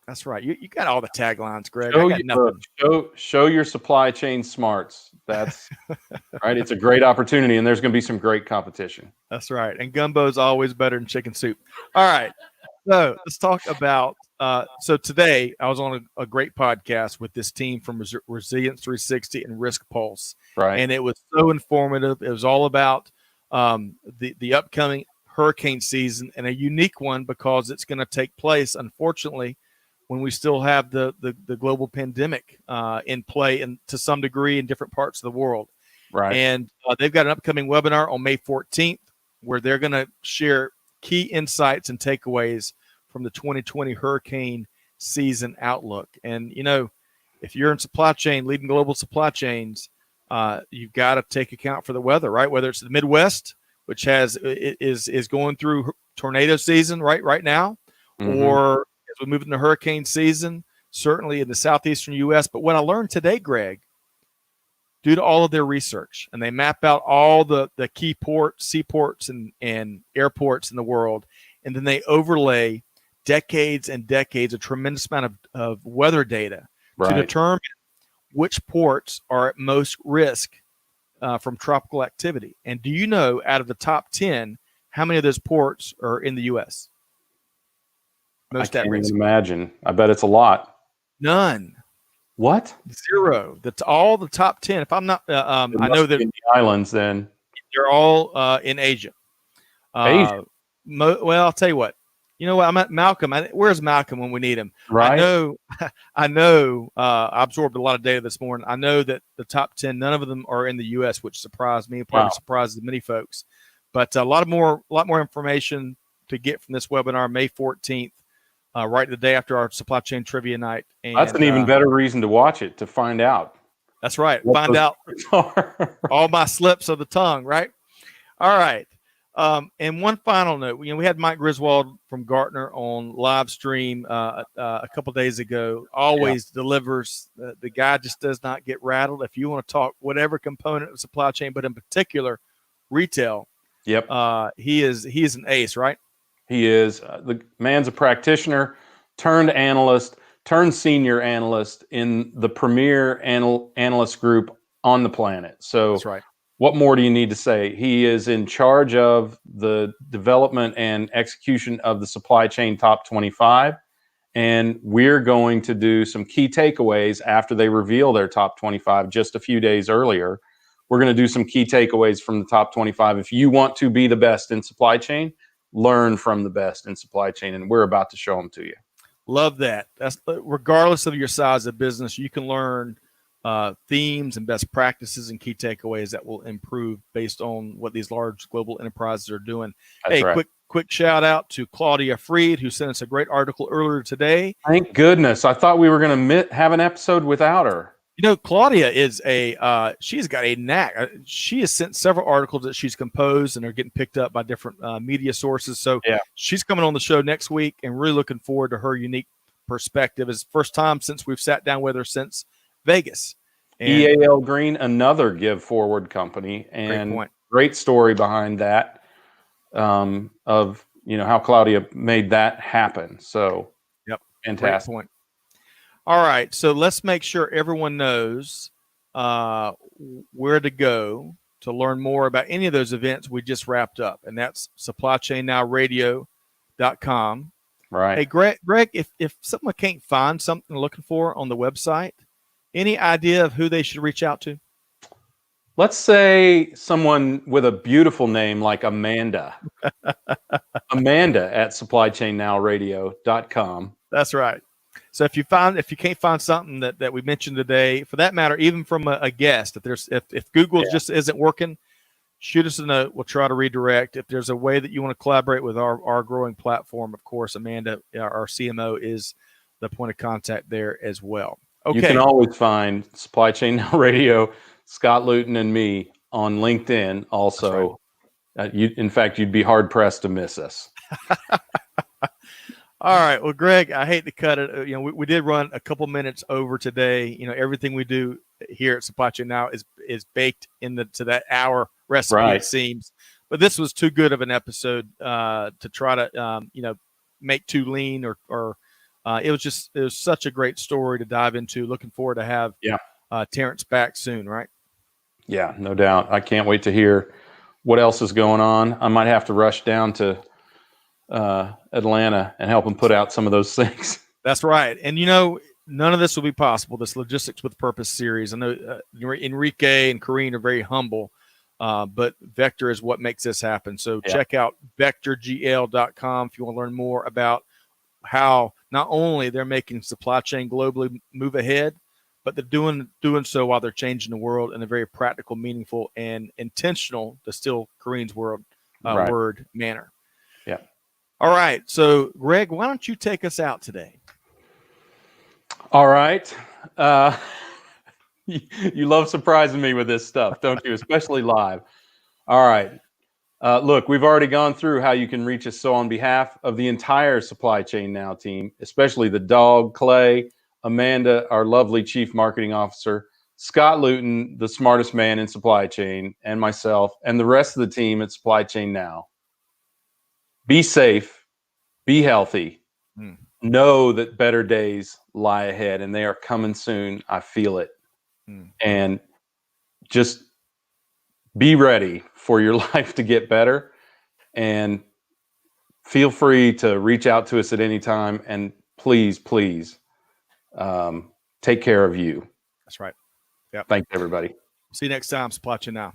That's right. You got all the taglines, Greg. Show your supply chain smarts. That's right. It's a great opportunity, and there's going to be some great competition. That's right. And gumbo is always better than chicken soup. All right. So let's talk about. So today I was on a great podcast with this team from Resilience 360 and Risk Pulse. Right. And it was so informative. It was all about the upcoming hurricane season, and a unique one because it's going to take place, unfortunately, when we still have the global pandemic in play, and to some degree in different parts of the world. Right. And they've got an upcoming webinar on May 14th where they're going to share key insights and takeaways from the 2020 hurricane season outlook. And, if you're in supply chain, leading global supply chains, you've got to take account for the weather, right? Whether it's the Midwest, which is going through tornado season right now, or as we move into hurricane season, certainly in the southeastern U.S. But what I learned today, Greg, due to all of their research, and they map out all the key ports, seaports, and airports in the world, and then they overlay decades and decades, a tremendous amount of weather data to determine which ports are at most risk from tropical activity. And do you know, out of the top 10, how many of those ports are in the U.S.? Most I can't even imagine. I bet it's a lot. None. What? Zero. That's all the top 10. If I'm not, I know that in the islands. Then they're all in Asia. Asia. Well, I'll tell you what. You know what? I'm at Malcolm. Where's Malcolm when we need him? Right. I know. I absorbed a lot of data this morning. I know that the top 10, none of them are in the U.S., which surprised me. Probably surprises many folks. But a lot more information to get from this webinar, May 14th. Right the day after our Supply Chain Trivia Night. And that's an even better reason to watch it, to find out. That's right. Find out all my slips of the tongue, right? All right. And one final note. We had Mike Griswold from Gartner on live stream a couple days ago. Always delivers. The guy just does not get rattled. If you want to talk whatever component of supply chain, but in particular retail, he is an ace, right? He is. The man's a practitioner turned analyst turned senior analyst in the premier analyst group on the planet. So That's right. what more do you need to say? He is in charge of the development and execution of the supply chain top 25. And we're going to do some key takeaways after they reveal their top 25 just a few days earlier. We're going to do some key takeaways from the top 25. If you want to be the best in supply chain, learn from the best in supply chain. And we're about to show them to you. Love that. That's regardless of your size of business, you can learn themes and best practices and key takeaways that will improve based on what these large global enterprises are doing. That's right. Quick shout out to Claudia Freed, who sent us a great article earlier today. Thank goodness. I thought we were going to have an episode without her. You know, Claudia is she's got a knack. She has sent several articles that she's composed and are getting picked up by different media sources. So she's coming on the show next week, and really looking forward to her unique perspective. It's the first time since we've sat down with her since Vegas. And EAL Green, another Give Forward company, and great story behind that of how Claudia made that happen. So fantastic. Great point. All right, so let's make sure everyone knows where to go to learn more about any of those events we just wrapped up, and that's supplychainnowradio.com. Right. Hey, Greg, if someone can't find something they're looking for on the website, any idea of who they should reach out to? Let's say someone with a beautiful name like Amanda. Amanda at supplychainnowradio.com. That's right. So if you can't find something that we mentioned today, for that matter, even from a guest, if Google just isn't working, shoot us a note. We'll try to redirect. If there's a way that you want to collaborate with our growing platform, of course, Amanda, our CMO, is the point of contact there as well. Okay. You can always find Supply Chain Now Radio, Scott Luton, and me on LinkedIn. Also, in fact, you'd be hard pressed to miss us. All right. Well, Greg, I hate to cut it. We did run a couple minutes over today. Everything we do here at Supply Chain Now is baked to that hour recipe, it seems. But this was too good of an episode to try to make too lean or it was such a great story to dive into. Looking forward to have Terrence back soon, right? Yeah, no doubt. I can't wait to hear what else is going on. I might have to rush down to Atlanta and help him put out some of those things. That's right. And none of this will be possible, this Logistics with Purpose series. I know Enrique and Corinne are very humble, but Vector is what makes this happen. So check out vectorgl.com if you want to learn more about how not only they're making supply chain globally move ahead, but they're doing so while they're changing the world in a very practical, meaningful, and intentional, to steal Corinne's word manner. Yeah. All right. So, Greg, why don't you take us out today? All right. You love surprising me with this stuff, don't you? Especially live. All right. Look, we've already gone through how you can reach us. So on behalf of the entire Supply Chain Now team, especially the dog, Clay, Amanda, our lovely Chief Marketing Officer, Scott Luton, the smartest man in supply chain, and myself, and the rest of the team at Supply Chain Now, be safe, be healthy, know that better days lie ahead, and they are coming soon. I feel it. And just be ready for your life to get better, and feel free to reach out to us at any time. And please, take care of you. That's right. Yeah. Thanks, everybody. See you next time. Supply Chain Now.